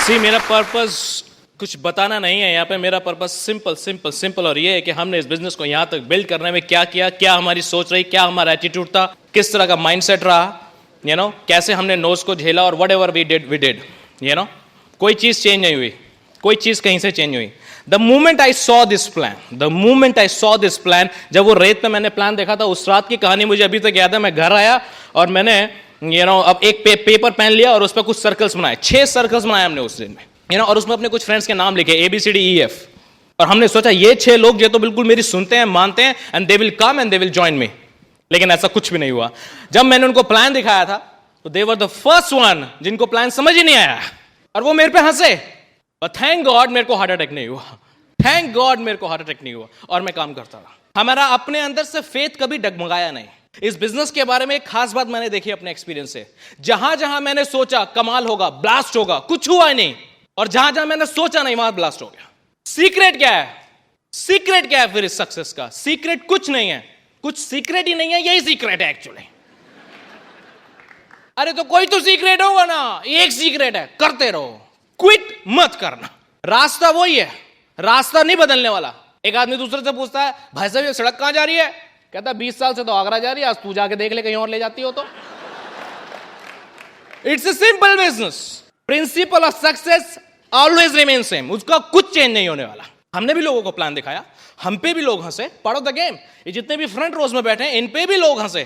सी मेरा पर्पस कुछ बताना नहीं है यहाँ पे। मेरा पर्पस सिंपल सिंपल सिंपल और ये है कि हमने इस बिजनेस को यहाँ तक बिल्ड करने में क्या किया, क्या हमारी सोच रही, क्या हमारा एटीट्यूड था, किस तरह का माइंडसेट रहा, कैसे हमने नोज को झेला और वट एवर वी डिड कोई चीज चेंज नहीं हुई, कोई चीज कहीं से चेंज हुई। The moment I saw this plan, जब वो रेत पे मैंने प्लान देखा था, उस रात की कहानी मुझे अभी तक याद है। मैं घर आया और मैंने अब एक पेपर पेन लिया और उस पर कुछ सर्कल्स बनाए, 6 सर्कल्स बनाए हमने उस दिन में, और उसमें अपने कुछ फ्रेंड्स के नाम लिखे ABCDEF। और हमने सोचा ये 6 लोग जो तो बिल्कुल मेरी सुनते हैं, मानते हैं, and they will come and they will join me. लेकिन ऐसा कुछ भी नहीं हुआ। जब मैंने उनको प्लान दिखाया था तो दे वर द फर्स्ट वन जिनको प्लान समझ ही नहीं आया, और वो मेरे पे हंसे। बट थैंक गॉड मेरे को हार्ट अटैक नहीं हुआ, थैंक गॉड मेरे को हार्ट अटैक नहीं हुआ, और मैं काम करता रहा। हमारा अपने अंदर से फेथ कभी डगमगाया नहीं। इस बिजनेस के बारे में एक खास बात मैंने देखी अपने एक्सपीरियंस से। जहां जहां मैंने सोचा कमाल होगा, ब्लास्ट होगा, कुछ हुआ नहीं, और जहां जहां मैंने सोचा नहीं वहां ब्लास्ट हो गया। सीक्रेट क्या है? सीक्रेट क्या है फिर इस सक्सेस का? सीक्रेट कुछ नहीं है, कुछ सीक्रेट ही नहीं है, यही सीक्रेट है एक्चुअली। अरे तो कोई तो सीक्रेट होगा ना, एक सीक्रेट है, करते रहो, क्विट मत करना। रास्ता वही है, रास्ता नहीं बदलने वाला। एक आदमी दूसरे से पूछता है, भाई साहब ये सड़क कहां जा रही है? कहता 20 साल से तो आगरा जा रही है, आज तू जाके देख ले कहीं और ले जाती हो तो। It's a simple business, principle of success always remain same, उसका कुछ चेंज नहीं होने वाला। हमने भी लोगों को प्लान दिखाया, हम पे भी लोग हंसे, पार्ट ऑफ द गेम। ये जितने भी फ्रंट रोज में बैठे हैं इन पे भी लोग हंसे,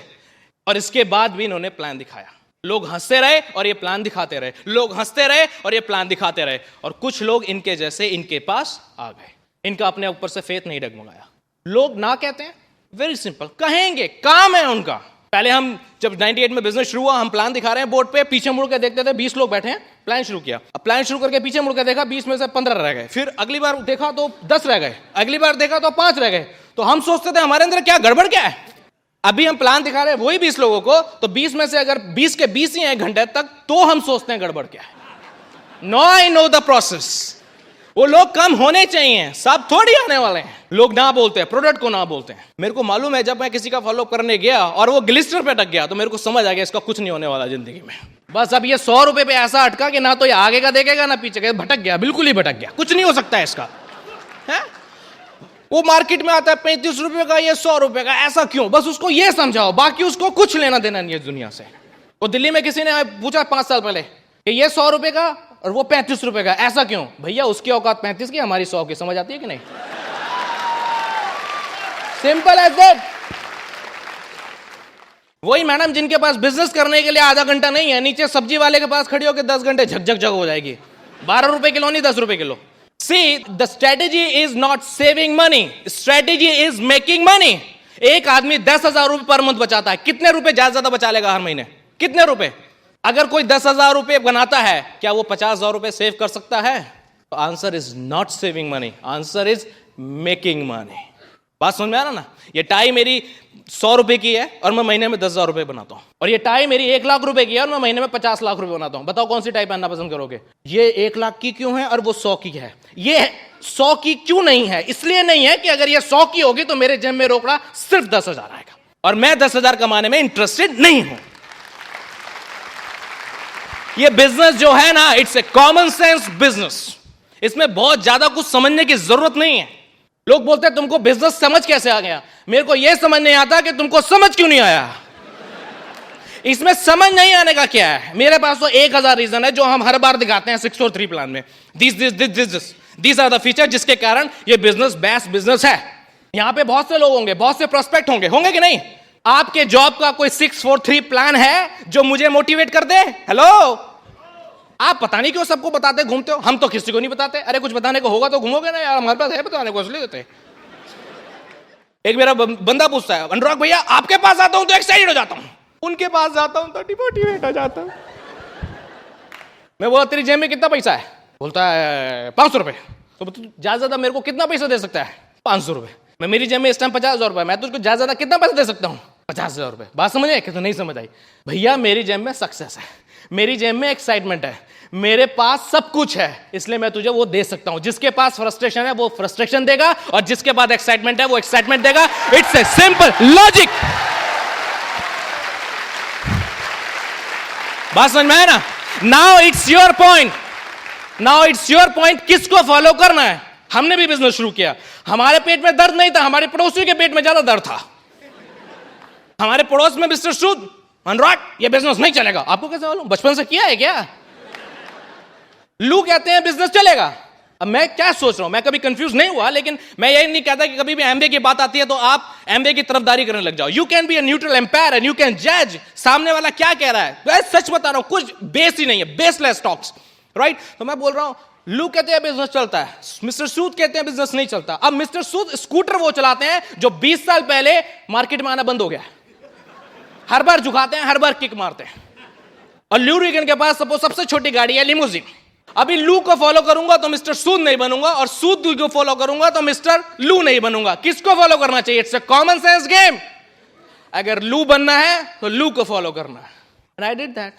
और इसके बाद भी इन्होंने प्लान दिखाया। लोग हंसते रहे और ये प्लान दिखाते रहे, लोग हंसते रहे और ये प्लान दिखाते रहे, और कुछ लोग इनके जैसे इनके पास आ गए। इनका अपने ऊपर से फेथ नहीं डगमगाया। लोग ना कहते हैं, वेरी सिंपल, कहेंगे, काम है उनका। पहले हम जब 98 में बिजनेस शुरू हुआ, हम प्लान दिखा रहे हैं बोर्ड पे, पीछे मुड़ के देखते थे 20 लोग बैठे हैं, प्लान शुरू किया। अब प्लान शुरू करके पीछे मुड़ के देखा, 20 में से 15 रह गए। फिर अगली बार देखा तो 10 रह गए, अगली बार देखा तो 5 रह गए। तो हम सोचते थे हमारे अंदर क्या गड़बड़ क्या है। अभी हम प्लान दिखा रहे हैं वही 20 लोगों को, तो 20 में से अगर 20 के 20 ही हैं 1 घंटे तक, तो हम सोचते हैं गड़बड़ क्या है। No, I know the process. वो लोग कम होने चाहिए, सब थोड़ी आने वाले हैं। लोग ना बोलते हैं, प्रोडक्ट को ना बोलते हैं। मेरे को मालूम है, जब मैं किसी का फॉलो करने गया और वो ग्लिस्टर पे अटक गया, तो मेरे को समझ आ गया इसका कुछ नहीं होने वाला जिंदगी में। बस अब ये 100 रुपए पे ऐसा अटका कि ना तो ये आगे का देखेगा ना पीछे का, भटक गया, बिल्कुल ही भटक गया, कुछ नहीं हो सकता है इसका। है वो मार्केट में आता है 35 रुपए का, ये 100 रुपए का, ऐसा क्यों? बस उसको ये समझाओ, बाकी उसको कुछ लेना देना नहीं है दुनिया से। वो दिल्ली में किसी ने पूछा 5 साल पहले कि ये 100 रुपए का और वो 35 रुपए का, ऐसा क्यों? भैया उसकी औकात 35 की, हमारी 100 की, समझ आती है कि नहीं? Simple as that. वही मैडम जिनके पास बिजनेस करने के लिए आधा घंटा नहीं है, नीचे सब्जी वाले के पास खड़ी होकर 10 घंटे झकझक जग हो जाएगी। 12 रुपए किलो नहीं, 10 रुपए kilo. See, the strategy is not saving money. Strategy is making money. एक आदमी 10,000 रुपए पर मंथ बचाता है, कितने रुपए ज्यादा बचा लेगा हर महीने? कितने रुपए? अगर कोई 10,000 रुपए बनाता है, क्या वो 50,000 रुपए सेव कर सकता है? तो answer is not saving money, answer is making money. बात समझ में आ रहा ना? ये टाई मेरी 100 रुपए की है और मैं महीने में 10,000 रुपए बनाता हूं, और ये टाई मेरी 1 लाख रुपए की है और मैं महीने में 50 लाख रुपए बनाता हूं। बताओ कौन सी टाई पहनना पसंद करोगे? ये 1 लाख की क्यों है और वो 100 की है? ये 100 की क्यों नहीं है? इसलिए नहीं है कि अगर ये 100 की होगी तो मेरे जेब में रोकड़ा सिर्फ 10,000 आएगा, और मैं 10,000 कमाने में इंटरेस्टेड नहीं हूं। ये बिजनेस जो है ना, it's a common sense business. इसमें बहुत ज्यादा कुछ समझने की जरूरत नहीं है। लोग बोलते हैं तुमको बिजनेस समझ कैसे आ गया? मेरे को यह समझ नहीं आता कि तुमको समझ क्यों नहीं आया। इसमें समझ नहीं आने का क्या है? मेरे पास तो 1000 रीजन है जो हम हर बार दिखाते हैं 643 प्लान में। These are the features जिसके कारण ये बिजनेस बेस्ट बिजनेस है। यहां पे बहुत से लोग होंगे, बहुत से प्रोस्पेक्ट होंगे कि नहीं? आपके जॉब का कोई 643 प्लान है जो मुझे मोटिवेट कर दे? हेलो, आप पता नहीं क्यों सबको बताते घूमते हो, हम तो किसी को नहीं बताते। अरे कुछ बताने को होगा तो घूमोगे ना यार, हमारे पास है बताने को, इसलिए देते। एक मेरा बंदा पूछता है, अनुराग भैया आपके पास आता हूं तो एक्साइटेड हो जाता हूं, उनके पास जाता हूं तो डिमोटिवेट हो जाता हूं। मैं बोला तेरी जेब में कितना पैसा है? बोलता है 500 रुपए। तो ज्यादा मेरे को कितना पैसा दे सकता है? 500 रुपए। मैं मेरी जेब में इस टाइम 50,000 रुपए, मैं तुझको ज्यादा कितना पैसा दे सकता हूं? 50,000 रुपए। बात समझ आई कि तो नहीं समझ आई? भैया मेरी जेब में सक्सेस है, मेरी जेब में एक्साइटमेंट है, मेरे पास सब कुछ है, इसलिए मैं तुझे वो दे सकता हूं। जिसके पास फ्रस्ट्रेशन है वो फ्रस्ट्रेशन देगा, और जिसके पास एक्साइटमेंट है वो एक्साइटमेंट देगा। It's a simple logic. बात समझ में आया ना? Now it's your point. Now it's your point, किसको फॉलो करना है। हमने भी बिजनेस शुरू किया, हमारे पेट में दर्द नहीं था, हमारे पड़ोसी के पेट में ज्यादा दर्द था। हमारे पड़ोस में मिस्टर सूद, अनुराग ये बिजनेस नहीं चलेगा। आपको कैसे मालूम, बचपन से किया है क्या? लू कहते हैं बिजनेस चलेगा। अब मैं क्या सोच रहा हूं, मैं कभी कंफ्यूज नहीं हुआ, लेकिन मैं ये नहीं कहता कि कभी भी एमबीए की बात आती है तो आप एमबीए की तरफदारी करने लग जाओ। You can be a neutral empire and you can जज सामने वाला क्या कह रहा है। मैं सच बता रहा हूं, कुछ बेस ही नहीं है, बेसलेस टॉक्स, राइट। तो मैं बोल रहा हूं लू कहते हैं बिजनेस चलता है, मिस्टर सूद कहते हैं बिजनेस नहीं चलता। अब मिस्टर सूद स्कूटर वो चलाते हैं जो 20 साल पहले मार्केट में आना बंद हो गया, हर बार झुकाते हैं, हर बार किक मारते हैं। और लू रीगन के पास सपोज सबसे छोटी गाड़ी है लिमोजिन। अभी लू को फॉलो करूंगा तो मिस्टर सूद नहीं बनूंगा, और सूद को फॉलो करूंगा तो मिस्टर लू नहीं बनूंगा। किसको फॉलो करना चाहिए? It's a common sense game. अगर लू बनना है तो लू को फॉलो करना है, and I did that.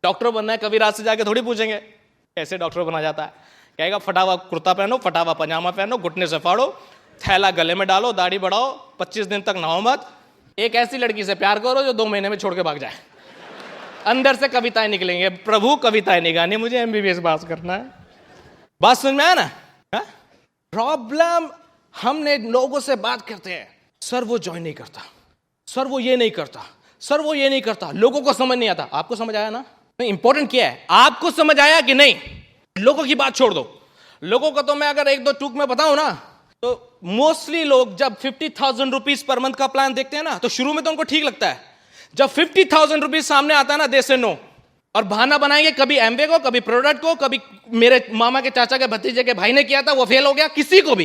Doctor बनना है, कभी रात से जाके थोड़ी पूछेंगे कैसे डॉक्टर बना जाता है। कहेगा फटा हुआ कुर्ता पहनो, फटा हुआ पजामा पहनो, घुटने से फाड़ो, थैला गले में डालो, दाढ़ी बढ़ाओ, 25 दिन तक नहाओ मत, एक ऐसी लड़की से प्यार करो जो 2 महीने में छोड़ के भाग जाए। अंदर से कविताएं निकलेंगे, प्रभु कविताएं नहीं गानी, मुझे एमबीबीएस पास करना है। बात समझ में आया ना? प्रॉब्लम, हमने लोगों से बात करते हैं, सर वो ज्वाइन नहीं करता, सर वो ये नहीं करता, सर वो ये नहीं करता। लोगों को समझ नहीं आता। आपको समझ आया ना? नहीं, इंपॉर्टेंट क्या है, आपको समझ आया कि नहीं। लोगों की बात छोड़ दो, लोगों को तो मैं अगर 1-2 टूक में बताऊं ना, तो मोस्टली लोग जब 50,000 रुपीज पर मंथ का प्लान देखते हैं ना, तो शुरू में तो उनको ठीक लगता है। जब 50,000 रुपीज सामने आता है ना, दे से नो, और बहाना बनाएंगे कभी एमवे को, कभी प्रोडक्ट को, कभी मेरे मामा के चाचा के भतीजे के भाई ने किया था वो फेल हो गया, किसी को भी।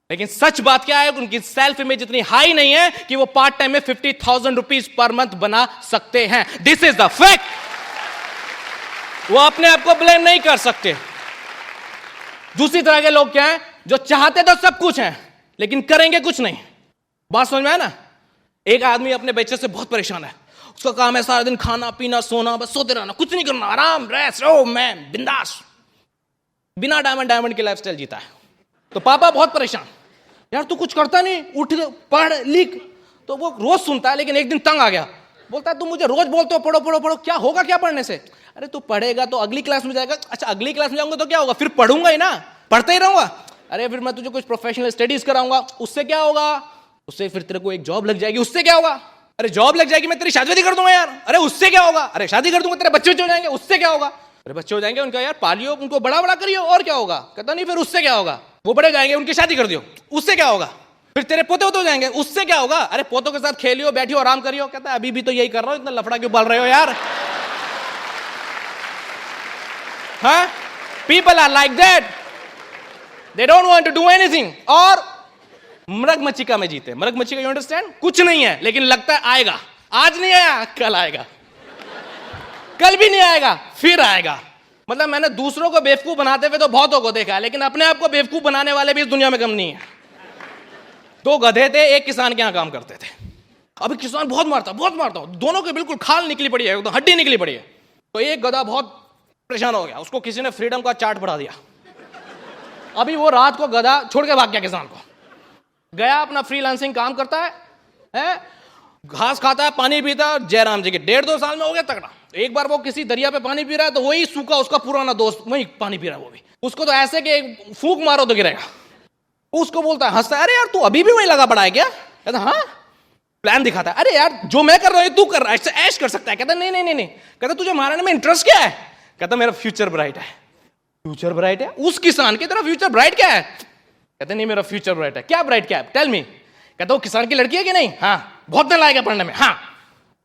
लेकिन सच बात क्या है, उनकी सेल्फ इमेज इतनी हाई नहीं है कि वो पार्ट टाइम में 50,000 रुपीज पर मंथ बना सकते हैं। This is the fact. वो अपने आप को ब्लेम नहीं कर सकते। दूसरी तरह के लोग क्या हैं, जो चाहते तो सब कुछ हैं लेकिन करेंगे कुछ नहीं। बात समझ में आया ना? एक आदमी अपने बच्चे से बहुत परेशान है, उसका काम है सारा दिन खाना पीना सोना, बस सोते रहना, कुछ नहीं करना, आराम, रेस्ट, ओ मैन, बिंदास, बिना डायमंड की लाइफस्टाइल जीता है। तो पापा बहुत परेशान, यार तू कुछ करता नहीं, उठ पढ़ लिख। तो वो रोज सुनता है, लेकिन एक दिन तंग आ गया, बोलता है तुम मुझे रोज बोलते हो पढ़ो पढ़ो पढ़ो, क्या होगा क्या पढ़ने से? अरे तू पढ़ेगा तो अगली क्लास में जाएगा। अच्छा अगली क्लास में जाऊंगा तो क्या होगा? फिर पढ़ूंगा ही ना, पढ़ते ही रहूंगा। अरे फिर मैं तुझे कुछ प्रोफेशनल स्टडीज कराऊंगा, उससे क्या होगा? उससे फिर तेरे को एक जॉब लग जाएगी, उससे क्या होगा? अरे जॉब लग जाएगी, मैं तेरी शादी कर दूंगा यार। अरे उससे क्या होगा? अरे शादी कर दूंगा, तेरे बच्चे हो जाएंगे, उससे क्या होगा? अरे बच्चे हो जाएंगे, उनका यार पालियो, उनको बड़ा बड़ा करियो, और क्या होगा? कहता नहीं फिर उससे क्या होगा? वो बड़े जाएंगे, उनकी शादी कर दियो, उससे क्या होगा? फिर तेरे पोते हो जाएंगे, उससे क्या होगा? अरे पोतों के साथ खेलियो, बैठियो, आराम करियो। कहता है अभी भी तो यही कर रहा हूं, इतना लफड़ा क्यों पाल रहे हो यार? हाँ, people are like that, they don't want to do anything. और मृग मच्छिका में जीते। मृग मच्छिका, यू अंडरस्टैंड? कुछ नहीं है लेकिन लगता है आएगा, आज नहीं आया कल आएगा, कल भी नहीं आएगा फिर आएगा। मतलब मैंने दूसरों को बेवकूफ बनाते हुए तो बहुतों को देखा है, लेकिन अपने आप को बेवकूफ बनाने वाले भी इस दुनिया में कम नहीं है। 2 गधे थे, एक किसान के यहां काम करते थे। अभी किसान बहुत मारता, दोनों के बिल्कुल खाल निकली पड़ी है, एकदम हड्डी निकली पड़ी है। तो एक गधा बहुत परेशान हो गया, उसको किसी ने फ्रीडम का चार्ट पढ़ा दिया। अभी वो रात को गधा छोड़ के भाग गया किसान को, गया अपना फ्रीलांसिंग काम करता है, घास खाता है, पानी पीता है। जयराम जी के 1.5-2 साल में हो गया तगड़ा। एक बार वो किसी दरिया पे पानी पी रहा है, तो वही सूखा उसका पुराना दोस्त वही पानी पी रहा है, वो भी। उसको तो ऐसे कि फूंक मारो तो गिरेगा। उसको बोलता है, हंसता है, अरे यार तू अभी भी वही लगा पड़ा है क्या? कहता हाँ। प्लान दिखाता है, अरे यार जो मैं कर रहा हूं तू कर रहा है, इससे ऐश कर सकता है। कहता नहीं। कहता तुझे मारने में इंटरेस्ट क्या है? कहता मेरा फ्यूचर ब्राइट है। फ्यूचर ब्राइट है? उस किसान की तरह फ्यूचर ब्राइट क्या है? कहते नहीं मेरा फ्यूचर ब्राइट है। क्या ब्राइट क्या है? Tell me. कहता वो किसान की लड़की है कि नहीं? हाँ। बहुत दिन लाएगा पढ़ने में? हाँ।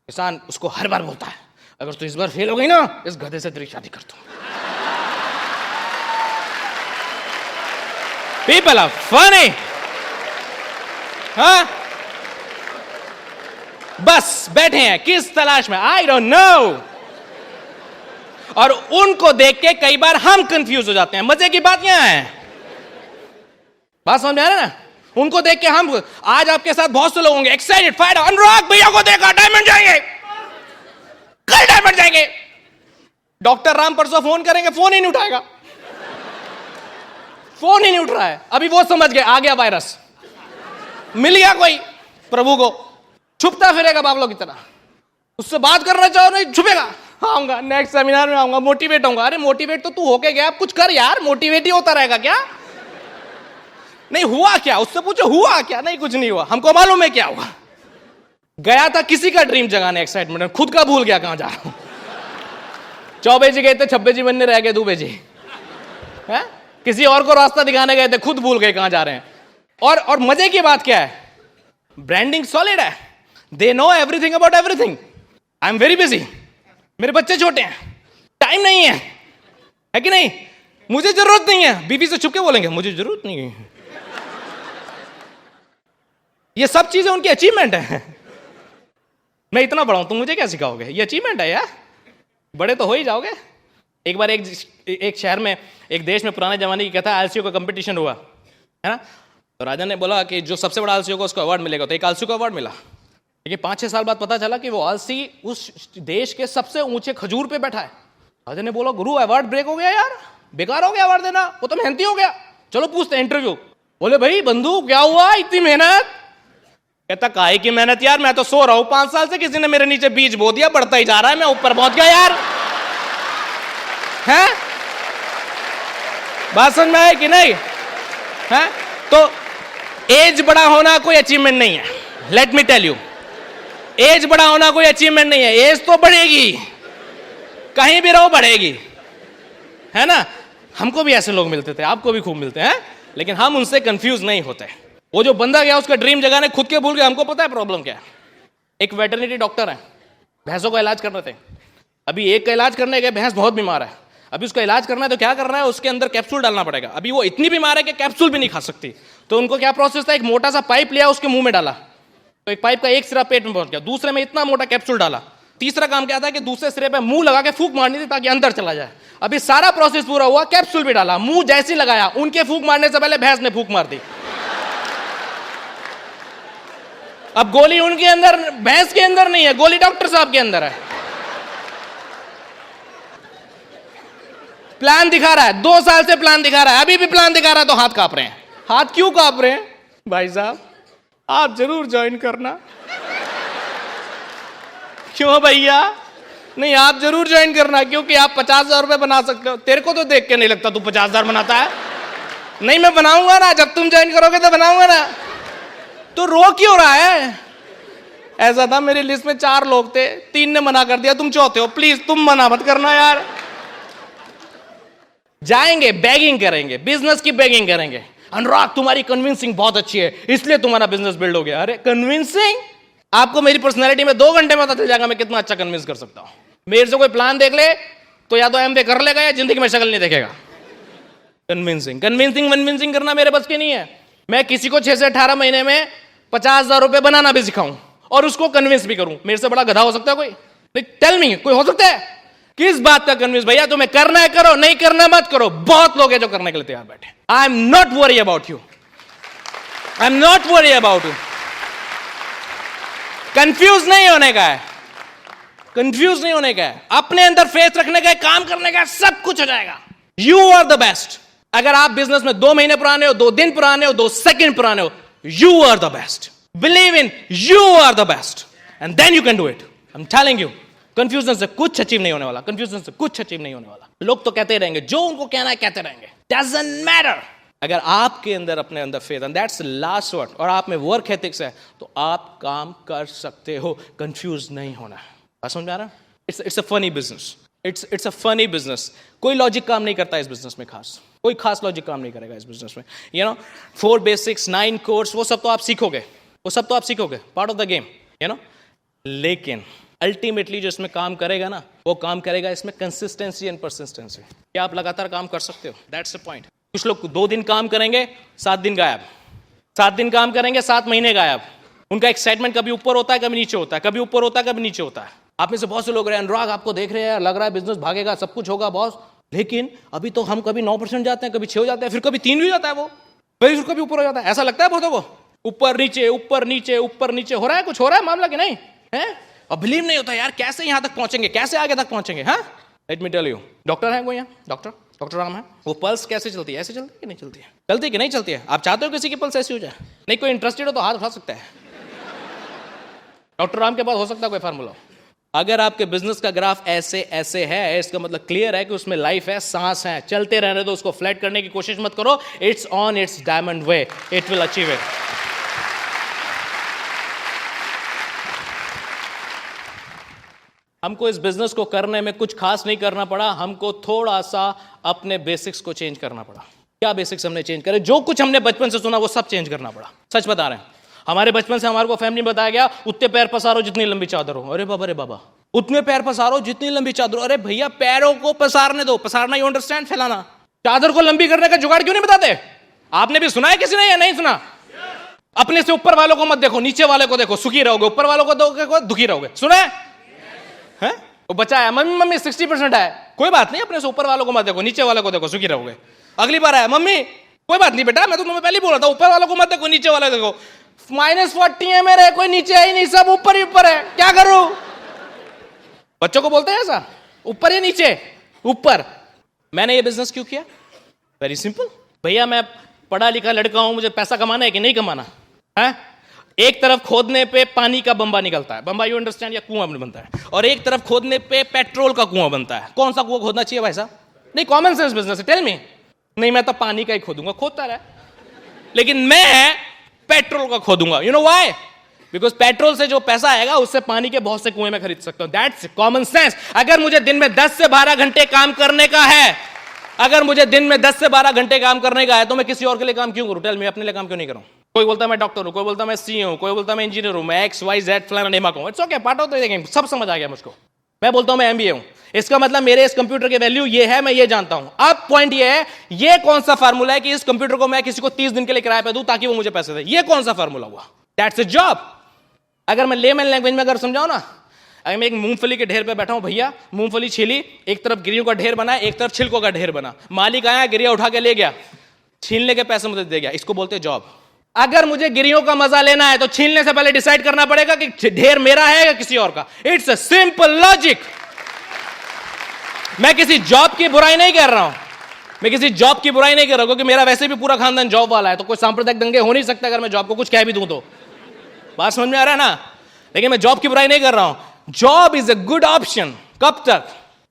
किसान उसको हर बार बोलता है, अगर तू इस बार फेल हो गई ना, इस गधे से तेरी शादी कर दूं। People are funny. हाँ? बस बैठे हैं किस तलाश में? I don't know. और उनको देख के कई बार हम कंफ्यूज हो जाते हैं। मजे की बात यहां है, बात समझ में आ रहा है ना? उनको देख के हम, आज आपके साथ बहुत से लोग होंगे एक्साइटेड, फायर, अनुराग भैया को देखा, डायमंड जाएंगे, कल डायमंड जाएंगे। डॉक्टर राम परसों फोन करेंगे, फोन ही नहीं उठाएगा, फोन ही नहीं उठ रहा है। अभी वो समझ गए आ गया वायरस, मिल गया कोई प्रभु को, छुपता फिरेगा बाबलों की तरह। उससे बात करना चाहो नहीं छुपेगा, आऊंगा, नेक्स्ट सेमिनार में आऊंगा, मोटिवेट होऊंगा। अरे मोटिवेट तो तू होके गया, अब कुछ कर यार, मोटिवेट ही होता रहेगा क्या? नहीं हुआ क्या, उससे पूछो हुआ क्या? नहीं कुछ नहीं हुआ, हमको मालूम है क्या हुआ। गया था किसी का ड्रीम जगाने, एक्साइटमेंट, खुद का भूल गया कहां जा रहा हूं। चौबे जी गए थे, छब्बे जी बनने रह गए दुबे जी है? किसी और को रास्ता दिखाने गए थे, खुद भूल गए कहां जा रहे हैं। और मजे की बात क्या है, ब्रांडिंग सॉलिड है, they know everything about everything. I am very busy, मेरे बच्चे छोटे हैं, टाइम नहीं है कि नहीं? मुझे जरूरत नहीं है, बीवी से छुप के बोलेंगे मुझे जरूरत नहीं है। ये सब चीजें उनकी अचीवमेंट है। मैं इतना बड़ा हूं, तुम मुझे क्या सिखाओगे? ये अचीवमेंट है यार, बड़े तो हो ही जाओगे। एक बार एक शहर में, एक देश में, पुराने जमाने की कथा, आलसियों का कंपटीशन हुआ है ना। तो राजा ने बोला कि जो सबसे बड़ा आलसी होगा उसको अवार्ड मिलेगा। तो एक आलसी को अवार्ड मिला, लेकिन 5-6 साल बाद पता चला कि वो आलसी उस देश के सबसे ऊंचे खजूर पे बैठा है। राजा ने बोला गुरु अवार्ड ब्रेक हो गया यार, बेकार हो गया अवार्ड देना, वो तो मेहनती हो गया, चलो पूछते हैं इंटरव्यू। बोले भाई बंधु क्या हुआ, इतनी मेहनत? कहता काहे की मेहनत यार, मैं तो सो रहा हूं 5 साल से, किसी ने मेरे नीचे बीज बो दिया, बढ़ता ही जा रहा है, मैं ऊपर पहुंच गया यार। है बात समझ में आए कि नहीं? है तो एज बड़ा होना कोई अचीवमेंट नहीं है, let me tell you. Age बड़ा होना कोई अचीवमेंट नहीं है, एज तो बढ़ेगी, कहीं भी रहो बढ़ेगी, है ना। हमको भी ऐसे लोग मिलते थे, आपको भी खूब मिलते हैं, लेकिन हम उनसे कंफ्यूज नहीं होते। वो जो बंदा गया उसका ड्रीम जगाने, खुद के भूल गया। हमको पता है प्रॉब्लम क्या है। एक वेटरनरी डॉक्टर है, भैंसों का इलाज कर रहे थे। अभी एक का इलाज करने गए, भैंस बहुत बीमार है, अभी उसका इलाज करना है तो क्या करना है, उसके अंदर कैप्सूल डालना पड़ेगा। अभी वो इतनी बीमार है कि कैप्सूल भी नहीं खा सकती। तो उनको क्या प्रोसेस था, एक मोटा सा पाइप लिया, उसके मुंह में डाला, तो एक पाइप का एक सिरा पेट में पहुंच गया, दूसरे में इतना मोटा कैप्सूल डाला, तीसरा काम क्या था कि दूसरे सिरे पे मुंह लगा के फूंक मारनी थी ताकि अंदर चला जाए। अभी सारा प्रोसेस पूरा हुआ, कैप्सूल भी डाला, मुंह जैसे लगाया, उनके फूंक मारने से पहले भैंस ने फूंक मार दी। अब गोली उनके अंदर, भैंस के अंदर नहीं है, गोली डॉक्टर साहब के अंदर है। प्लान दिखा रहा है, 2 साल से प्लान दिखा रहा है, अभी भी प्लान दिखा रहा है तो हाथ कांप रहे हैं। हाथ क्यों कांप रहे हैं? भाई साहब आप जरूर ज्वाइन करना। क्यों भैया? नहीं आप जरूर ज्वाइन करना, क्योंकि आप 50,000 रुपए बना सकते हो। तेरे को तो देख के नहीं लगता तू 50,000 बनाता है। नहीं मैं बनाऊंगा ना, जब तुम ज्वाइन करोगे तो बनाऊंगा ना। तो रो क्यों रहा है? ऐसा था मेरी लिस्ट में 4 लोग थे, 3 ने मना कर दिया, तुम चौथे हो, प्लीज तुम मना मत करना यार। जाएंगे बेगिंग करेंगे, बिजनेस की बेगिंग करेंगे, अनुराग तुम्हारी कन्विंसिंग बहुत अच्छी है इसलिए तुम्हारा बिजनेस बिल्ड हो गया। अरे कन्विंसिंग? आपको मेरी पर्सनैलिटी में 2 घंटे में पता चल जाएगा मैं कितना अच्छा कन्विंस कर सकता हूं। मेरे से कोई प्लान देख ले तो या तो एमबीए कर लेगा या जिंदगी में शक्ल नहीं देखेगा। कन्विंसिंग करना मेरे बस की नहीं है। मैं किसी को 6 से 18 महीने में 50,000 रुपए बनाना भी सिखाऊं और उसको कन्विंस भी करूं। मेरे से बड़ा गधा हो सकता है कोई? टेल मी, कोई हो सकता है? किस बात का कन्विंस? भैया तुम्हें करना है करो, नहीं करना मत करो। बहुत लोग हैं जो करने के लिए तैयार बैठे। आई am not worry about you, I am not worry about you. Confuse नहीं होने का है, कंफ्यूज नहीं होने का है, अपने अंदर फेथ रखने का है, काम करने का है, सब कुछ हो जाएगा। You are the best. अगर आप बिजनेस में 2 महीने पुराने हो, 2 दिन पुराने हो, 2 सेकंड पुराने हो, you are the best. Believe in you are the best and then you can do it. I am telling you, confusion से कुछ अचीव नहीं होने वाला, कंफ्यूजन से कुछ अचीव नहीं होने वाला। लोग तो कहते रहेंगे, जो उनको कहना है कहते रहेंगे, डजंट मैटर। अगर आपके अंदर, अपने अंदर faith, and that's the last word, और आप में वर्क एथिक्स है, तो आप काम कर सकते हो। कंफ्यूज नहीं होना है। बात समझ में आ रहा है? It's a funny business, it's a funny business. कोई लॉजिक काम नहीं करता इस बिजनेस में, खास कोई खास लॉजिक काम नहीं करेगा इस बिजनेस में। यू नो 4 बेसिक्स, 9 कोर्स, वो सब तो आप सीखोगे, वो सब तो आप सीखोगे, part of the game, you know. लेकिन अल्टीमेटली जो इसमें काम करेगा ना, वो काम करेगा इसमें कंसिस्टेंसी एंड परसिस्टेंसी। क्या आप लगातार काम कर सकते हो? That's the point. कुछ लोग 2 दिन काम करेंगे, 7 दिन गायब, 7 दिन काम करेंगे, 7 महीने गायब। उनका एक्साइटमेंट कभी ऊपर होता है, कभी नीचे होता है, कभी ऊपर होता है, कभी नीचे होता है। आप में से बहुत से लोग रहे, अनुराग आपको देख रहे हैं, लग रहा है बिजनेस भागेगा, सब कुछ होगा बॉस, लेकिन अभी तो हम कभी 9% जाते हैं, कभी 6 हो जाते हैं, फिर कभी 3 भी जाता है, वो फिर कभी ऊपर हो जाता है। ऐसा लगता है बहुतों को, ऊपर नीचे ऊपर नीचे ऊपर नीचे हो रहा है, कुछ हो रहा है मामला कि नहीं है? और बिलीव नहीं होता यार, कैसे यहां तक पहुंचेंगे, कैसे आगे तक पहुंचेंगे। हाँ let me tell you, doctor है कोई यहाँ, डॉक्टर राम है, वो पल्स कैसे चलती है? ऐसे चलती है कि नहीं चलती है? चलती है कि नहीं चलती है? आप चाहते हो किसी की पल्स ऐसी हो जाए? नहीं, कोई इंटरेस्टेड हो तो हाथ उठा सकता है। डॉक्टर राम के पास हो सकता है कोई फार्मूला? अगर आपके बिजनेस का ग्राफ ऐसे ऐसे है, इसका मतलब क्लियर है कि उसमें लाइफ है, सांस है, चलते रहने दो, उसको फ्लैट करने की कोशिश मत करो. It's on it's diamond way, it will achieve it. हमको इस बिजनेस को करने में कुछ खास नहीं करना पड़ा, हमको थोड़ा सा अपने बेसिक्स को चेंज करना पड़ा. क्या बेसिक्स हमने चेंज करे? जो कुछ हमने बचपन से सुना वो सब चेंज करना पड़ा. सच बता रहे हैं. हमारे बचपन से हमारे को फैमिली में बताया गया, उतने पैर पसारो जितनी लंबी चादर हो. अरे बाबा रे बाबा, उतने पैर पसारो जितनी लंबी चादर हो. अरे भैया पैरों को पसारने दो. पसारना, यू अंडरस्टैंड, फैलाना. चादर को लंबी करने का जुगाड़ क्यों नहीं बताते? आपने भी सुना है किसी ने या नहीं सुना? अपने से ऊपर वालों को मत देखो, नीचे वाले को देखो, सुखी रहोगे. ऊपर वालों को देखो, दुखी रहोगे. सुना है? वो बच्चा है, मम्मी मम्मी 60% है. कोई बात नहीं, अपने से ऊपर वालों को मत देखो, नीचे वाले को देखो, सुखी रहोगे. अगली बार आया, मम्मी कोई बात नहीं बेटा, मैं तो तुम्हें पहले ही बोल रहा था, ऊपर वालों को मत देखो, नीचे वाले देखो. -40 है मेरे, कोई नीचे है ही नहीं, सब ऊपर ही ऊपर है, क्या करूं? बच्चों को बोलते हैं ऐसा, ऊपर या नीचे? ऊपर. मैंने ये बिजनेस क्यों किया? Very simple. भैया मैं पढ़ा लिखा लड़का हूं, मुझे पैसा कमाना है कि नहीं कमाना है? एक तरफ खोदने पे पानी का बंबा निकलता है, बंबा, यू अंडरस्टैंड, या कुआं बनता है. और एक तरफ खोदने पे पेट्रोल का कुआं बनता है. कौन सा कुआं खोदना चाहिए भाई साहब? नहीं, कॉमन सेंस बिजनेस है. Tell me. नहीं, मैं तो पानी का ही खोदूंगा. खोदता रहा, लेकिन मैं पेट्रोल का खोदूंगा. You know why? Because petrol से जो पैसा आएगा उससे पानी के बहुत से कुएं में खरीद सकता हूं. That's common sense. अगर मुझे दिन में 10 से 12 घंटे काम करने का है, अगर मुझे दिन में 10 से 12 घंटे काम करने का है, तो मैं किसी और के लिए काम क्यों करूं? Tell me. अपने लिए काम क्यों नहीं करूं? कोई बोलता मैं डॉक्टर हूं, कोई बोलता मैं सी हूं, कोई बोलता मैं इंजीनियर हूं, मैं XYZ फलाना नेमा हूं. It's okay, part of the game. सब समझ आ गया मुझको. मैं बोलता हूं मैं MBA हूं, इसका मतलब मेरे इस कंप्यूटर की वैल्यू ये है, मैं ये जानता हूं. अब पॉइंट ये है, ये कौन सा फार्मूला है कि इस कंप्यूटर को मैं किसी को 30 दिन के लिए किराए पे दूं ताकि वो मुझे पैसे दे? ये कौन सा फार्मूला हुआ? That's a job. अगर मैं लेमन लैंग्वेज में अगर समझाऊं ना, अगर मैं एक मूंगफली के ढेर पे बैठा हूं, भैया मूंगफली छीली, एक तरफ गिरियों का ढेर बना, एक तरफ छिलकों का ढेर बना. मालिक आया, गिरिया उठा के ले गया, छीलने के पैसे मुझे दे गया. इसको बोलते हैं जॉब. अगर मुझे गिरियों का मजा लेना है तो छीलने से पहले डिसाइड करना पड़ेगा कि ढेर मेरा है या किसी और का. It's a simple logic. मैं किसी जॉब की बुराई नहीं कर रहा हूं, मैं किसी जॉब की बुराई नहीं कर रहा हूं, क्योंकि मेरा वैसे भी पूरा खानदान जॉब वाला है, तो कोई सांप्रदायिक दंगे हो नहीं सकते अगर मैं जॉब को कुछ कह भी दूं तो. बात समझ में आ रहा है ना? लेकिन मैं जॉब की बुराई नहीं कर रहा हूं. Job is a good option. कब तक?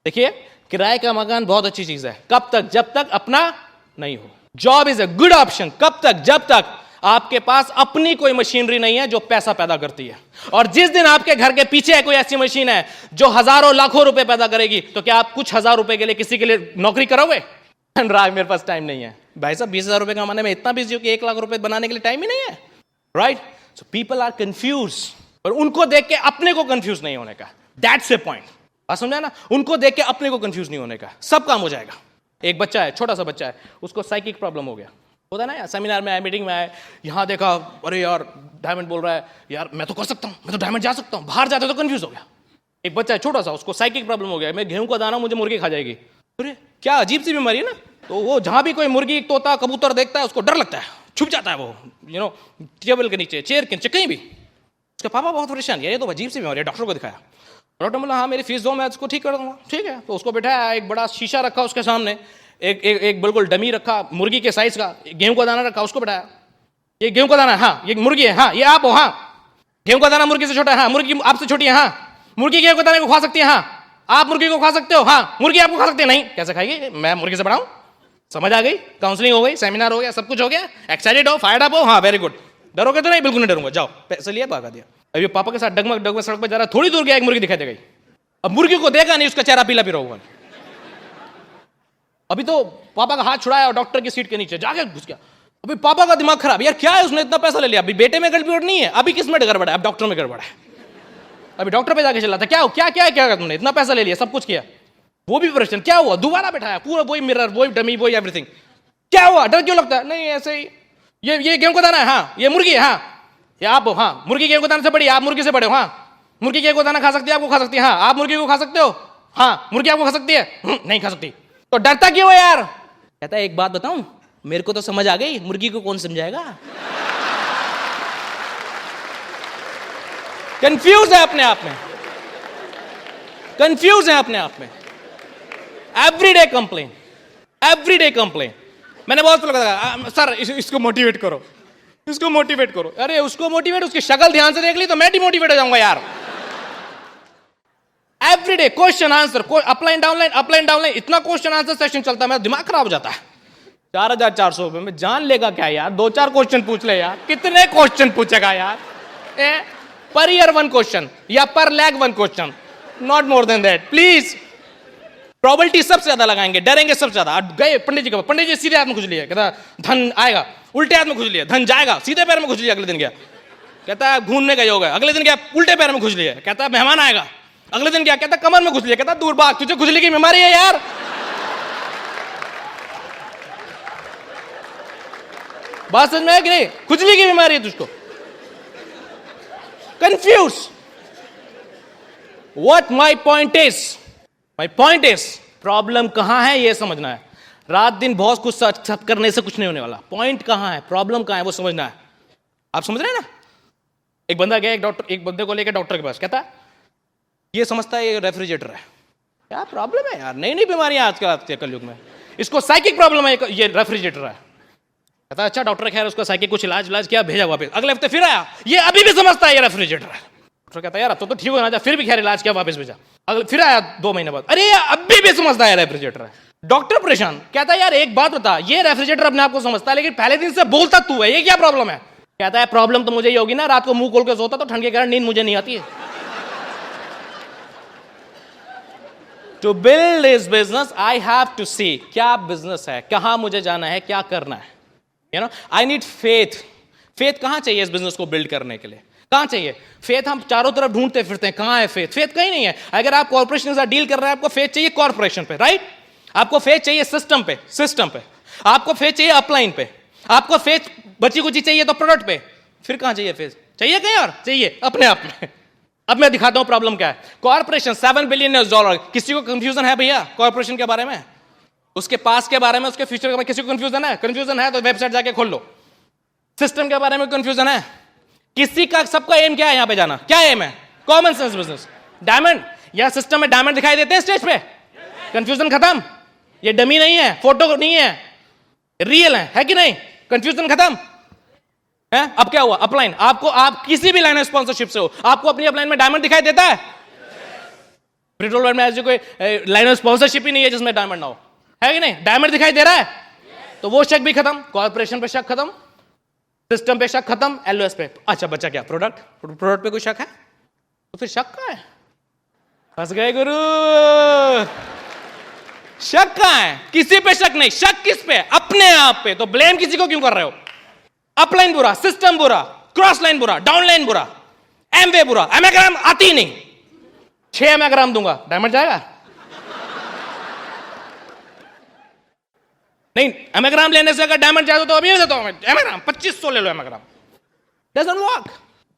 देखिए, किराए का मकान बहुत अच्छी चीज है. कब तक? जब तक अपना नहीं हो. Job is a good option. कब तक? जब तक आपके पास अपनी कोई मशीनरी नहीं है जो पैसा पैदा करती है. और जिस दिन आपके घर के पीछे कोई ऐसी मशीन है जो हजारों लाखों रुपए पैदा करेगी, तो क्या आप कुछ हजार रुपए के लिए किसी के लिए नौकरी करोगे? राज, मेरे पास टाइम नहीं है. भाई साहब, 20,000 रुपए कमाने में इतना बिजी हो कि 1 लाख रुपए बनाने के लिए टाइम ही नहीं है. Right? So people are confuse. और उनको देख के अपने को कंफ्यूज नहीं होने का. That's a point. बात समझा ना? उनको देख के अपने को कंफ्यूज नहीं होने का. सब काम हो जाएगा. एक बच्चा है, छोटा सा बच्चा है, उसको साइकिक प्रॉब्लम हो गया. होता है ना, सेमिनार में आए, मीटिंग में आए, यहां देखा, अरे यार डायमंड बोल रहा है, यार मैं तो कर सकता हूं, मैं तो डायमंड जा सकता हूं. बाहर जाते तो कंफ्यूज हो गया. एक बच्चा है छोटा सा, उसको साइकिक प्रॉब्लम हो गया. मैं गेहूं का दाना, मुझे मुर्गी खा जाएगी. अरे क्या अजीब सी बीमारी है ना. तो वो जहां भी कोई मुर्गी, तोता, कबूतर देखता है उसको डर लगता है, छुप जाता है वो, टेबल के नीचे, चेयर के नीचे, कहीं भी. उसका पापा बहुत परेशान, ये तो अजीब सी बीमारी है. डॉक्टर को दिखाया. डॉक्टर बोला हाँ मेरी फीस दो, मैं उसको ठीक कर दूंगा. ठीक है. तो उसको बैठाया, एक बड़ा शीशा रखा उसके सामने, एक बिल्कुल डमी रखा मुर्गी के साइज का, गेहूं का दाना रखा, उसको बैठाया. ये गेहूं का दाना, हाँ ये मुर्गी है, हाँ ये आप हो, हाँ गेहूं का दाना मुर्गी से छोटा है, हाँ मुर्गी आपसे छोटी है, हाँ मुर्गी गेहूं के दाने को खा सकती है, हाँ आप मुर्गी को खा सकते हो, हाँ मुर्गी आपको खा सकती है. नहीं, कैसे खाएगी? मैं मुर्गी से बढ़ाऊं? समझ आ गई? काउंसलिंग हो गई, सेमिनार हो गया, सब कुछ हो गया. एक्साइटेड हो, फायर्ड अप हो, हाँ वेरी गुड. डरोगे तो नहीं? बिल्कुल नहीं डरूंगा. जाओ, पैसे लिया, भागा दिया. अभी पापा के साथ डगमग डगमग सड़क पर जा रहा, थोड़ी दूर गया, एक मुर्गी दिखाई दे गई. अब मुर्गी को देखा नहीं, उसका चेहरा पीला पीला हुआ. अभी तो पापा का हाथ छुड़ाया और डॉक्टर की सीट के नीचे जाके घुस गया. अभी पापा का दिमाग खराब, यार क्या है, उसने इतना पैसा ले लिया, अभी बेटे में गड़बड़ नहीं है, अभी किस में गड़बड़ है? अब डॉक्टर में गड़बड़ है. अभी डॉक्टर पे जाके चला था, क्या क्या क्या क्या तुमने इतना पैसा ले लिया, सब कुछ किया, वो भी परेशान. क्या हुआ? दोबारा बैठाया, पूरा वही मिरर, वही डमी, वही एवरीथिंग. क्या हुआ? डर क्यों लगता है? नहीं ऐसे ही, ये गेहूं का दाना है, हाँ ये मुर्गी है, हाँ ये आप हो, हाँ मुर्गी गेहूं के दाने से बड़ी, आप मुर्गी से बड़े हो, हाँ मुर्गी गेहूं का दाना खा सकती है, आपको खा सकती है, हाँ आप मुर्गी को खा सकते हो, हाँ मुर्गी आपको खा सकती है, नहीं खा सकती. तो डरता क्यों है यार? कहता है एक बात बताऊं, मेरे को तो समझ आ गई, मुर्गी को कौन समझाएगा? कंफ्यूज है अपने आप में, कंफ्यूज है अपने आप में. Everyday complain, everyday complain. मैंने बहुत लगा सर इसको मोटिवेट करो, इसको मोटिवेट करो. अरे उसको मोटिवेट, उसकी शक्ल ध्यान से देख ली तो मैं डिमोटिवेट हो जाऊंगा यार. Everyday question answer, upline downline upline downline, इतना क्वेश्चन आंसर सेशन चलता है, मेरा दिमाग खराब हो जाता है। 4,400 में जान लेगा क्या यार? 2-4 क्वेश्चन पूछ ले यार, कितने क्वेश्चन पूछेगा यार? पर ईयर 1 क्वेश्चन या पर lag 1 question, not more than that please. Probability सबसे ज्यादा लगाएंगे, डरेंगे सबसे ज्यादा। गए पंडित जी के पास, पंडित जी सीधे हाथ में खुजली है, कहता धन आएगा, उल्टे हाथ में खुजली है, धन जाएगा, सीधे पैर में खुजली है। अगले दिन गया, कहता है घूमने का योग है। अगले दिन गया, उल्टे पैर में खुजली है, कहता है मेहमान आएगा। अगले दिन क्या, कहता कमर में खुजली है, कहता दूर भाग, तुझे खुजली की बीमारी है यार। बात समझ में है कि नहीं? खुजली की बीमारी है तुझको। Confuse. What my point is, problem कहां है ये समझना है। रात दिन बहुत कुछ सर्च करने से कुछ नहीं होने वाला। पॉइंट कहां है, प्रॉब्लम कहां है, वो समझना है। आप समझ रहे हैं ना? एक बंदा गया, एक बंदे को लेकर डॉक्टर के पास, कहता ये समझता है ये रेफ्रिजरेटर है। क्या प्रॉब्लम है यार? नई नई बीमारियां आजकल आती है कलयुग में। इसको साइकिक प्रॉब्लम है, ये रेफ्रिजरेटर है। कहता अच्छा डॉक्टर, खैर उसका साइकिक कुछ इलाज किया, भेजा वापस। अगले हफ्ते फिर आया, ये अभी भी समझता है ये रेफ्रिजरेटर है। डॉक्टर कहता है यार अब तो ठीक हो ना, फिर भी खैर इलाज किया, वापस भेजा। अगले फिर आया 2 महीने बाद, अरे ये अभी भी समझता है रेफ्रिजरेटर है। डॉक्टर परेशान, कहता है यार एक बात बता, ये रेफ्रिजरेटर अपने आप को समझता है लेकिन पहले दिन से बोलता तू है, ये क्या प्रॉब्लम है? कहता है प्रॉब्लम तो मुझे ही होगी ना, रात को मुंह खोल के सोता तो ठंड के कारण नींद मुझे नहीं आती है। To build this business I have to see क्या बिजनेस है, कहां मुझे जाना है, क्या करना है। You know I need faith. Faith कहां चाहिए इस बिजनेस को बिल्ड करने के लिए? कहां चाहिए फेथ? हम चारों तरफ ढूंढते फिरते हैं, कहां है फेथ? फेथ कहीं नहीं है। अगर आप कॉर्पोरेशन के साथ डील कर रहे हैं, आपको फेथ चाहिए कॉर्पोरेशन पे, राइट? आपको फेथ चाहिए सिस्टम पे, आपको फेथ चाहिए अपलाइन पे, आपको फेथ बची कुची चाहिए तो प्रोडक्ट पे। फिर कहां चाहिए फेथ? चाहिए कहीं और? चाहिए अपने आप में। अब मैं दिखाता हूं प्रॉब्लम क्या है। Corporation $7 billion. किसी को कंफ्यूजन है भैया कॉर्पोरेशन के बारे में? उसके पास के बारे में, उसके फ्यूचर के बारे में किसी को कंफ्यूजन है? कंफ्यूजन है तो वेबसाइट जाके खोल लो। सिस्टम के बारे में कंफ्यूजन है किसी का? सबका एम क्या है यहां पे जाना? क्या एम है? Common sense business. डायमंड या सिस्टम में डायमंड दिखाई देते हैं स्टेज पे? कंफ्यूजन खत्म। ये डमी नहीं है, फोटो नहीं है, रियल है कि नहीं? कंफ्यूजन खत्म है। अब क्या हुआ? अपलाइन। आपको, आप किसी भी लाइन ऑफ स्पॉन्सरशिप से हो, आपको अपनी अपलाइन में डायमंड दिखाई देता है? पेट्रोल वर्ल्ड में ऐसी कोई लाइन ऑफ स्पॉन्सरशिप ही नहीं है जिसमें डायमंड ना हो, है कि नहीं? डायमंड दिखाई दे रहा है तो वो शक भी खत्म। कॉर्पोरेशन पे शक खत्म, सिस्टम पे शक खत्म, एलओएस पे। अच्छा बचा क्या? प्रोडक्ट पे कोई शक है तो फिर शक कहां है? फंस गए गुरु। शक कहां है? किसी पे शक नहीं। शक किस पे? अपने आप पे। तो ब्लेम किसी को क्यों कर रहे हो? अपलाइन बुरा, सिस्टम बुरा, क्रॉस लाइन बुरा, डाउन लाइन बुरा, एमवे बुरा, एमेग्राम आती नहीं। 6 एमेग्राम दूंगा, डायमंड जाएगा? नहीं, एमेग्राम लेने से अगर डायमंड चाहिए तो अभी देता हूं एमेग्राम, 2500 ले लो एमेग्राम। Doesn't work.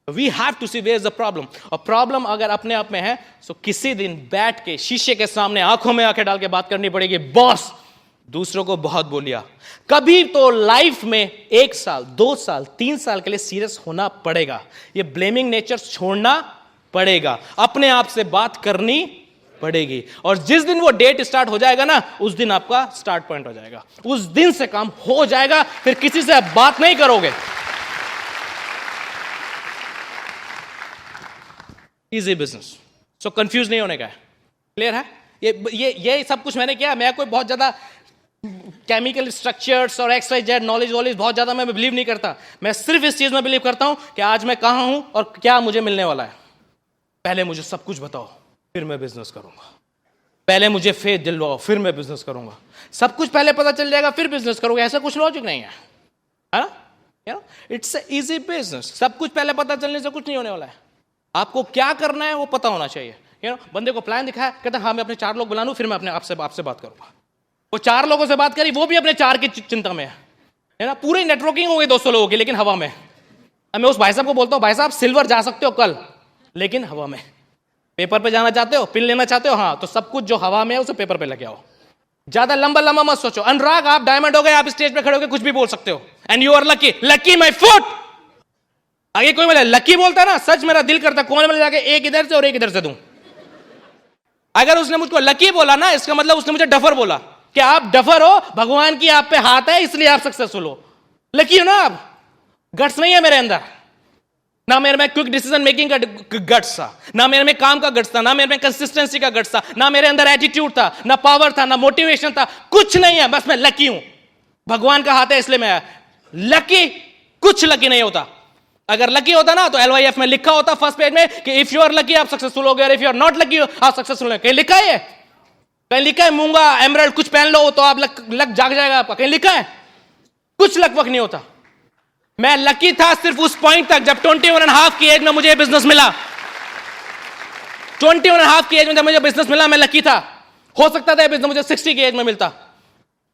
We have to see where is the problem. और प्रॉब्लम अगर अपने आप में है तो किसी दिन बैठ के शीशे के सामने आंखों में आंखें डाल के बात करनी पड़ेगी। बॉस दूसरों को बहुत बोलिया, कभी तो लाइफ में 1 साल 2 साल 3 साल के लिए सीरियस होना पड़ेगा। ये ब्लेमिंग नेचर छोड़ना पड़ेगा, अपने आप से बात करनी पड़ेगी। और जिस दिन वो डेट स्टार्ट हो जाएगा ना, उस दिन आपका स्टार्ट पॉइंट हो जाएगा। उस दिन से काम हो जाएगा, फिर किसी से आप बात नहीं करोगे। Easy business. सो कंफ्यूज नहीं होने का है। क्लियर है? ये सब कुछ मैंने किया। मैं कोई बहुत ज्यादा केमिकल स्ट्रक्चर्स और XYZ नॉलेज बहुत ज्यादा मैं बिलीव नहीं करता। मैं सिर्फ इस चीज में बिलीव करता हूं कि आज मैं कहां हूं और क्या मुझे मिलने वाला है। पहले मुझे सब कुछ बताओ, फिर मैं बिजनेस करूंगा। पहले मुझे फेथ दिलवाओ, फिर मैं बिजनेस करूंगा। सब कुछ पहले पता चल जाएगा फिर बिजनेस करोगे, ऐसा कुछ लॉजिक नहीं है ना? It's easy business. सब कुछ पहले पता चलने से कुछ नहीं होने वाला है। आपको क्या करना है वो पता होना चाहिए। बंदे को प्लान दिखाया, कहता हाँ मैं अपने 4 लोग बुला लूं, फिर मैं अपने आपसे बात करूंगा। वो 4 लोगों से बात करी, वो भी अपने 4 की चिंता में है ना। पूरी नेटवर्किंग हो गई 200 लोगों की, लेकिन हवा में। अब मैं उस भाई साहब को बोलता हूँ, भाई साहब सिल्वर जा सकते हो कल, लेकिन हवा में। पेपर पे जाना चाहते हो, पिन लेना चाहते हो, हाँ तो सब कुछ जो हवा में है उसे पेपर पे लेके आओ। ज्यादा लंबा मत सोचो। अनुराग आप डायमंड हो गए, आप स्टेज पे खड़े होकर कुछ भी बोल सकते हो। And you are lucky my foot. आगे कोई बोले लकी बोलता ना, सच मेरा दिल करता कोने में जाके एक इधर से और एक इधर से दूं। अगर उसने मुझको लकी बोला ना, इसका मतलब उसने मुझे डफर बोला कि आप डफर हो, भगवान की आप पे हाथ है इसलिए आप सक्सेसफुल हो। लकी हो ना आप, गट्स नहीं है मेरे अंदर। ना मेरे में क्विक डिसीजन मेकिंग का गट्स था, ना मेरे में काम का गट्स था, ना मेरे में कंसिस्टेंसी का गट्स था, ना मेरे अंदर एटीट्यूड था, ना पावर था, ना मोटिवेशन था, कुछ नहीं है। बस मैं लकी हूं, भगवान का हाथ है इसलिए मैं लकी। कुछ लकी नहीं होता। अगर लकी होता ना तो LYF में लिखा होता फर्स्ट पेज में कि इफ यू आर लकी आप सक्सेसफुल हो गए, और if you are not lucky आप सक्सेसफुल हो। कहीं लिखा है? कहीं लिखा है मूंगा एमराल्ड कुछ पहन लो तो आप लक जाग जाएगा आपका? कहीं लिखा है? कुछ लक वक नहीं होता। मैं लकी था सिर्फ उस पॉइंट तक जब 21.5 की एज में मुझे बिजनेस मिला। 21.5 की एज में जब मुझे बिजनेस मिला मैं लकी था। हो सकता था बिजनेस मुझे 60 की एज में मिलता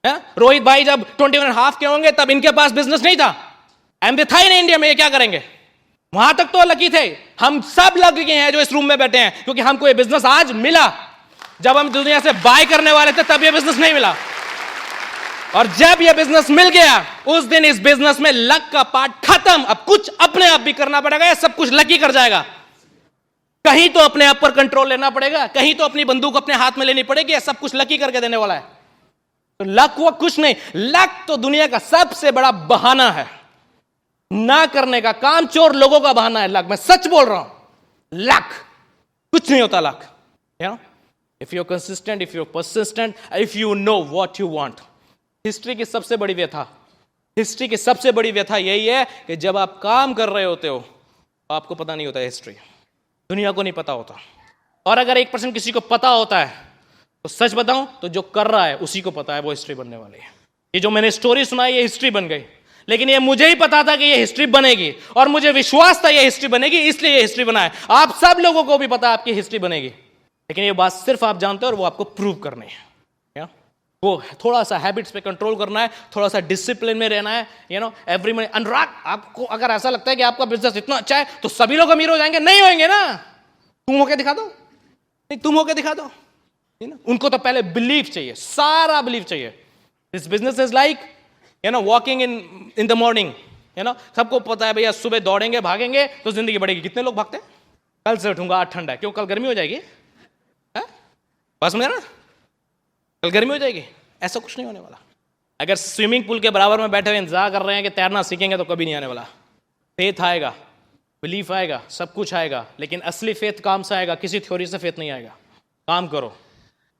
है? रोहित भाई जब 21.5 के होंगे तब इनके पास बिजनेस नहीं था, एमबी था ही नहीं इंडिया में, ये क्या करेंगे? वहां तक तो लकी थे। हम सब लकी हैं जो इस रूम में बैठे हैं, क्योंकि हमको ये बिजनेस आज मिला। जब हम दुनिया से बाय करने वाले थे तब ये बिजनेस नहीं मिला, और जब ये बिजनेस मिल गया उस दिन इस बिजनेस में लक का पार्ट खत्म। अब कुछ अपने आप भी करना पड़ेगा, या सब कुछ लकी कर जाएगा। कहीं तो अपने आप पर कंट्रोल लेना पड़ेगा, कहीं तो अपनी बंदूक अपने हाथ में लेनी पड़ेगी, या सब कुछ लकी करके देने वाला है। तो लक वो कुछ नहीं, लक तो दुनिया का सबसे बड़ा बहाना है ना करने का। काम चोर लोगों का बहाना है लक। मैं सच बोल रहा हूं, लक कुछ नहीं होता। Luck if you are consistent, if you are persistent, if you know what you want. History की सबसे बड़ी व्यथा, हिस्ट्री की सबसे बड़ी व्यथा यही है कि जब आप काम कर रहे होते हो आपको पता नहीं होता हिस्ट्री, दुनिया को नहीं पता होता। और अगर 1% किसी को पता होता है तो सच बताऊं तो जो कर रहा है उसी को पता है वो हिस्ट्री बनने वाली है। ये जो मैंने स्टोरी सुनाई ये हिस्ट्री बन गई, लेकिन ये मुझे ही पता था कि ये हिस्ट्री बनेगी, और मुझे विश्वास था ये हिस्ट्री बनेगी, इसलिए ये हिस्ट्री बनाए। आप सब लोगों को भी पता है आपकी हिस्ट्री बनेगी, लेकिन ये बात सिर्फ आप जानते हो और वो आपको प्रूव करनी है। वो थोड़ा सा हैबिट्स पे कंट्रोल करना है, थोड़ा सा डिसिप्लिन में रहना है। Every money. अनुराग, आपको अगर ऐसा लगता है कि आपका बिजनेस इतना अच्छा है तो सभी लोग अमीर हो जाएंगे, नहीं होंगे ना। तुम होके दिखा दो, नहीं तुम होके दिखा दो। उनको तो पहले बिलीव चाहिए, सारा बिलीव चाहिए। This business is like walking in the morning. सबको पता है भैया सुबह दौड़ेंगे भागेंगे तो जिंदगी बढ़ेगी। कितने लोग भागते हैं? कल से उठूंगा आज ठंडा है, क्यों? कल गर्मी हो जाएगी। बस में ना, कल गर्मी हो जाएगी। ऐसा कुछ नहीं होने वाला। अगर स्विमिंग पूल के बराबर में बैठे हुए इंतजार कर रहे हैं कि तैरना सीखेंगे तो कभी नहीं आने वाला। फेथ आएगा, बिलीफ आएगा, सब कुछ आएगा, लेकिन असली फेथ काम से आएगा, किसी थ्योरी से फेथ नहीं आएगा। काम करो।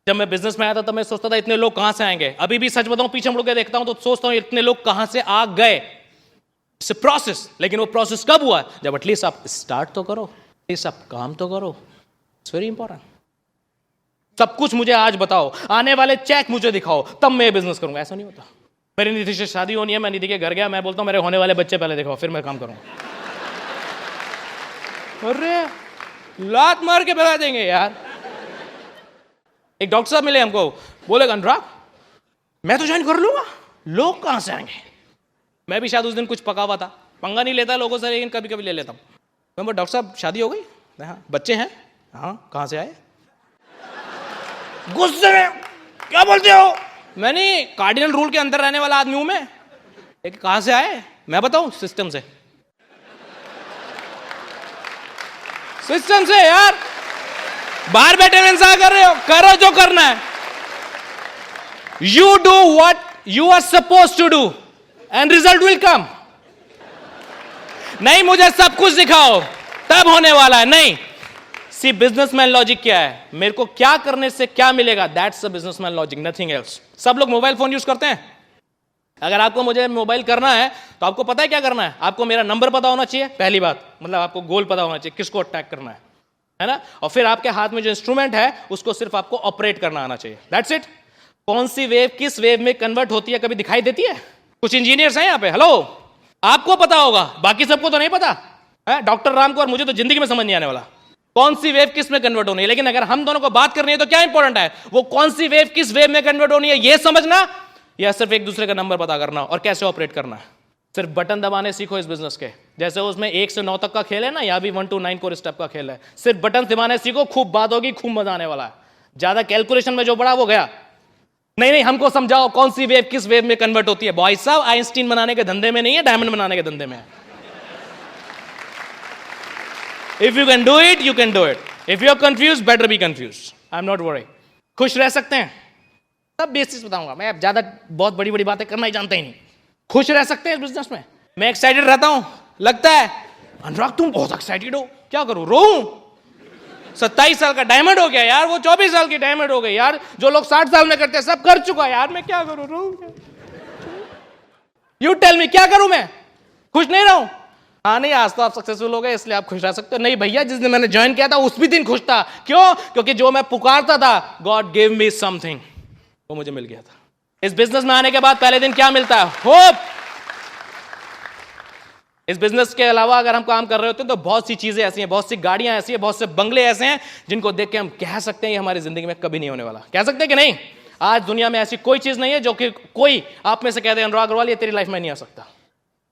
जब मैं बिजनेस में आया था तब मैं सोचता था इतने लोग कहां से आएंगे। अभी भी सच बताऊं पीछे मुड़ के देखता हूं तो सोचता हूं इतने लोग कहां से आ गए। It's a process. लेकिन वो प्रोसेस कब हुआ? जब एटलीस्ट आप स्टार्ट तो करो, एटलीस्ट आप काम तो करो। It's very important. सब कुछ मुझे आज बताओ, आने वाले चेक मुझे दिखाओ, तब मैं बिजनेस करूंगा। ऐसा नहीं होता। मेरी निधि से शादी होनी है, मैं निधि के घर गया, मैं बोलता हूं मेरे होने वाले बच्चे पहले दिखाओ फिर मैं काम करूंगा। अरे लात मार के भगा देंगे यार। एक डॉक्टर साहब मिले हमको, बोले अनुराग मैं तो ज्वाइन कर लूंगा, लोग कहां से आएंगे। मैं भी शायद उस दिन कुछ पका हुआ था, पंगा नहीं लेता लोगों से, लेकिन कभी कभी ले लेता हूं। मैं बोला डॉक्टर साहब शादी हो गई? हाँ। बच्चे हैं? हाँ। कहां से आए? गुस्से में क्या बोलते हो? मैंने कार्डिनल रूल के अंदर रहने वाला आदमी हूं मैं। एक कहां से आए? मैं बताऊं सिस्टम से। सिस्टम से यार। बाहर बैठे हुए इंतजार कर रहे हो, करो जो करना है। You do what you are suppose to do and result will come. नहीं मुझे सब कुछ दिखाओ तब होने वाला है, नहीं। सी बिजनेसमैन लॉजिक क्या है? मेरे को क्या करने से क्या मिलेगा, that's the businessman logic, nothing else. सब लोग मोबाइल फोन यूज करते हैं। अगर आपको मुझे मोबाइल करना है तो आपको पता है क्या करना है? आपको मेरा नंबर पता होना चाहिए, पहली बात। मतलब आपको गोल पता होना चाहिए, किसको अटैक करना है ना। और फिर आपके हाथ में जो इंस्ट्रूमेंट है उसको सिर्फ आपको ऑपरेट करना आना चाहिए, दैट्स इट। कौन सी वेव किस वेव में कन्वर्ट होती है कभी दिखाई देती है? कुछ इंजीनियर्स हैं यहाँ पे, हेलो, आपको पता होगा, बाकी सबको तो नहीं पता है। डॉक्टर राम को और मुझे तो जिंदगी में समझ नहीं आने वाला कौन सी वेव किस में कन्वर्ट होनी है। लेकिन अगर हम दोनों को बात करनी है तो क्या इंपॉर्टेंट है? वो कौन सी वेव किस वेव में कन्वर्ट होनी है ये समझना, या सिर्फ एक दूसरे का नंबर पता करना और कैसे ऑपरेट करना है। सिर्फ बटन दबाने सीखो इस बिजनेस के। जैसे उसमें 1 से 9 तक का खेल है ना, या भी 1 to 9 कोर स्टेप का खेल है। सिर्फ बटन दबाने सीखो, खूब बात होगी, खूब मजा आने वाला है। ज्यादा कैलकुलेशन में जो बड़ा वो गया। नहीं, हमको समझाओ कौन सी वेव किस वेव में कन्वर्ट होती है। बॉय साहब आइंस्टीन बनाने के धंधे में नहीं है, डायमंड बनाने के धंधे में है। If you can do it you can do it. If you are confuse better be confuse, I am not worry. खुश रह सकते हैं, सब बेसिस बताऊंगा मैं। अब ज्यादा बहुत बड़ी बड़ी बातें करना ही जानता ही नहीं। खुश रह सकते हैं इस बिजनेस में। मैं एक्साइटेड रहता हूं, लगता है अनुराग तुम बहुत एक्साइटेड हो, क्या करूं, रो? 27 साल का डायमंड हो गया यार, वो 24 साल की डायमंड हो गई यार, जो लोग 60 साल में करते हैं सब कर चुका यार, मैं क्या करूं, रो? यू टेल मी, क्या करूं मैं? खुश नहीं रहूं? हाँ नहीं, आज तो आप सक्सेसफुल हो गए इसलिए आप खुश रह सकते हो। नहीं भैया, जिस दिन मैंने ज्वाइन किया था उस भी दिन खुश था। क्यों? क्योंकि जो मैं पुकारता था, गॉड गिव मी समथिंग, वो मुझे मिल गया था। इस बिजनेस में आने के बाद पहले दिन क्या मिलता है? होप। इस बिजनेस के अलावा अगर हम काम कर रहे होते हैं तो बहुत सी चीजें ऐसी हैं, बहुत सी गाड़ियां ऐसी हैं, बहुत से बंगले ऐसे हैं जिनको देख के हम कह सकते हैं ये हमारी जिंदगी में कभी नहीं होने वाला। कह सकते हैं कि नहीं? आज दुनिया में ऐसी कोई चीज नहीं है जो कि कोई आप में से कहते हैं अनुराग अग्रवाल ये तेरी लाइफ में नहीं आ सकता।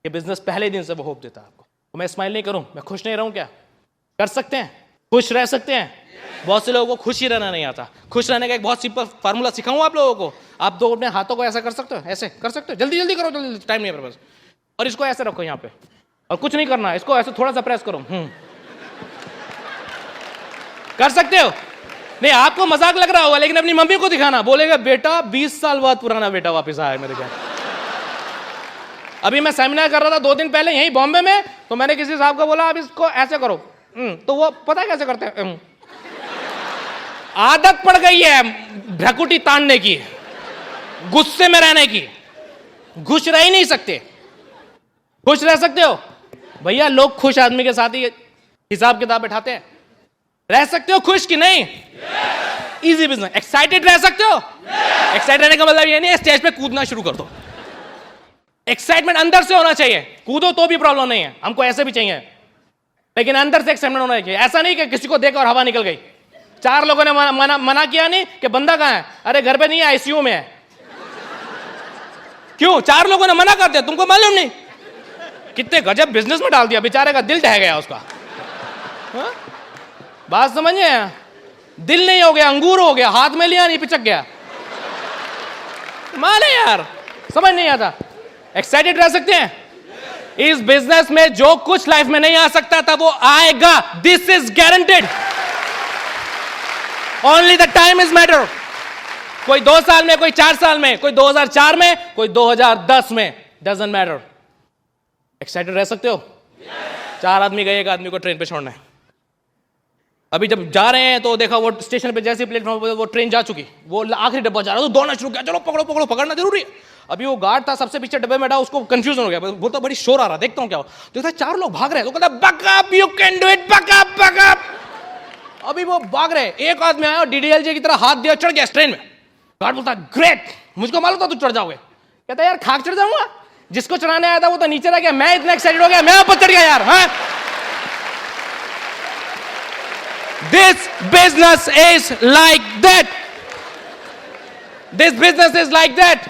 ये बिजनेस पहले दिन से वो होप देता है आपको। तो मैं स्माइल नहीं करूं, मैं खुश नहीं रहूं? क्या कर सकते हैं? खुश रह सकते हैं? बहुत से लोगों को खुश ही रहना नहीं आता। खुश रहने का एक बहुत सिंपल फार्मूला सिखाऊं आप लोगों को। आप दो अपने हाथों को ऐसा कर सकते हो, ऐसे कर सकते हो, जल्दी जल्दी करो, जल्दी, टाइम नहीं है मेरे पास। और इसको ऐसे रखो यहाँ पे, और कुछ नहीं करना, इसको ऐसे थोड़ा सा प्रेस करो। कर सकते हो? नहीं, आपको मजाक लग रहा होगा, लेकिन अपनी मम्मी को दिखाना, बोलेगा बेटा 20 साल बाद पुराना बेटा वापस आया मेरे घर। अभी मैं सेमिनार कर रहा था 2 दिन पहले यहीं बॉम्बे में, तो मैंने किसी साहब को बोला आप इसको ऐसे करो, तो वो पता है कैसे करते हैं? आदत पड़ गई है भ्रकुटी तानने की, गुस्से में रहने की, खुश रह ही नहीं सकते। खुश रह सकते हो भैया? लोग खुश आदमी के साथ ही हिसाब किताब बैठाते हैं। रह सकते हो खुश कि नहीं? Easy business. एक्साइटेड रह सकते हो? एक्साइटेड रहने का मतलब ये नहीं है स्टेज पे कूदना शुरू कर दो। एक्साइटमेंट अंदर से होना चाहिए। कूदो तो भी प्रॉब्लम नहीं है, हमको ऐसे भी चाहिए, लेकिन अंदर से एक्साइटमेंट होना चाहिए। ऐसा नहीं कि किसी को देखा और हवा निकल गई। 4 लोगों ने मना किया नहीं कि बंदा कहां है? अरे घर पे नहीं है, आईसीयू में है। क्यों? 4 लोगों ने मना कर दिया, तुमको मालूम नहीं? कितने गजब बिजनेस में डाल दिया, बेचारे का दिल ढह गया उसका। हा? बात समझिए, दिल नहीं हो गया, अंगूर हो गया, हाथ में लिया नहीं पिचक गया। माने यार, समझ नहीं आता। एक्साइटेड रह सकते हैं? इस बिजनेस में जो कुछ लाइफ में नहीं आ सकता था वो आएगा, this is guaranteed. Only the time is matter. कोई 2 साल में, कोई 4 साल में, कोई 2004 में, कोई 2010 में, डजंट मैटर। एक्साइटेड रह सकते हो? 4 आदमी गए, 1 आदमी को ट्रेन पे छोड़ना है। अभी जब जा रहे हैं तो देखा वो स्टेशन पे, जैसे प्लेटफॉर्म पे वो ट्रेन जा चुकी, वो आखिरी डब्बा जा रहा है तो दौड़ना शुरू किया, चलो पकड़ो पकड़ो, पकड़ना जरूरी है। अभी वो गार्ड था सबसे पीछे डब्बे में बैठा, उसको कंफ्यूजन हो गया, बोलता बड़ी शोर आ रहा, देखता हूँ क्या हो। देखता 4 लोग भाग रहे हैं, तो कहता buck up, you can do it, buck up, buck up. अभी वो भाग रहे, एक आदमी आया और डीडीएलजे की तरह हाथ दिया, चढ़ गया ट्रेन में। गार्ड बोलता ग्रेट, मुझको मालूम था तू चढ़ जाओगे। कहता यार खाक चढ़ जाऊंगा, जिसको चढ़ाने आया था वो तो नीचे रह गया, मैं इतना एक्साइटेड हो गया, मैं ऊपर चढ़ गया यार। हाँ, This business is like that. This business is like that.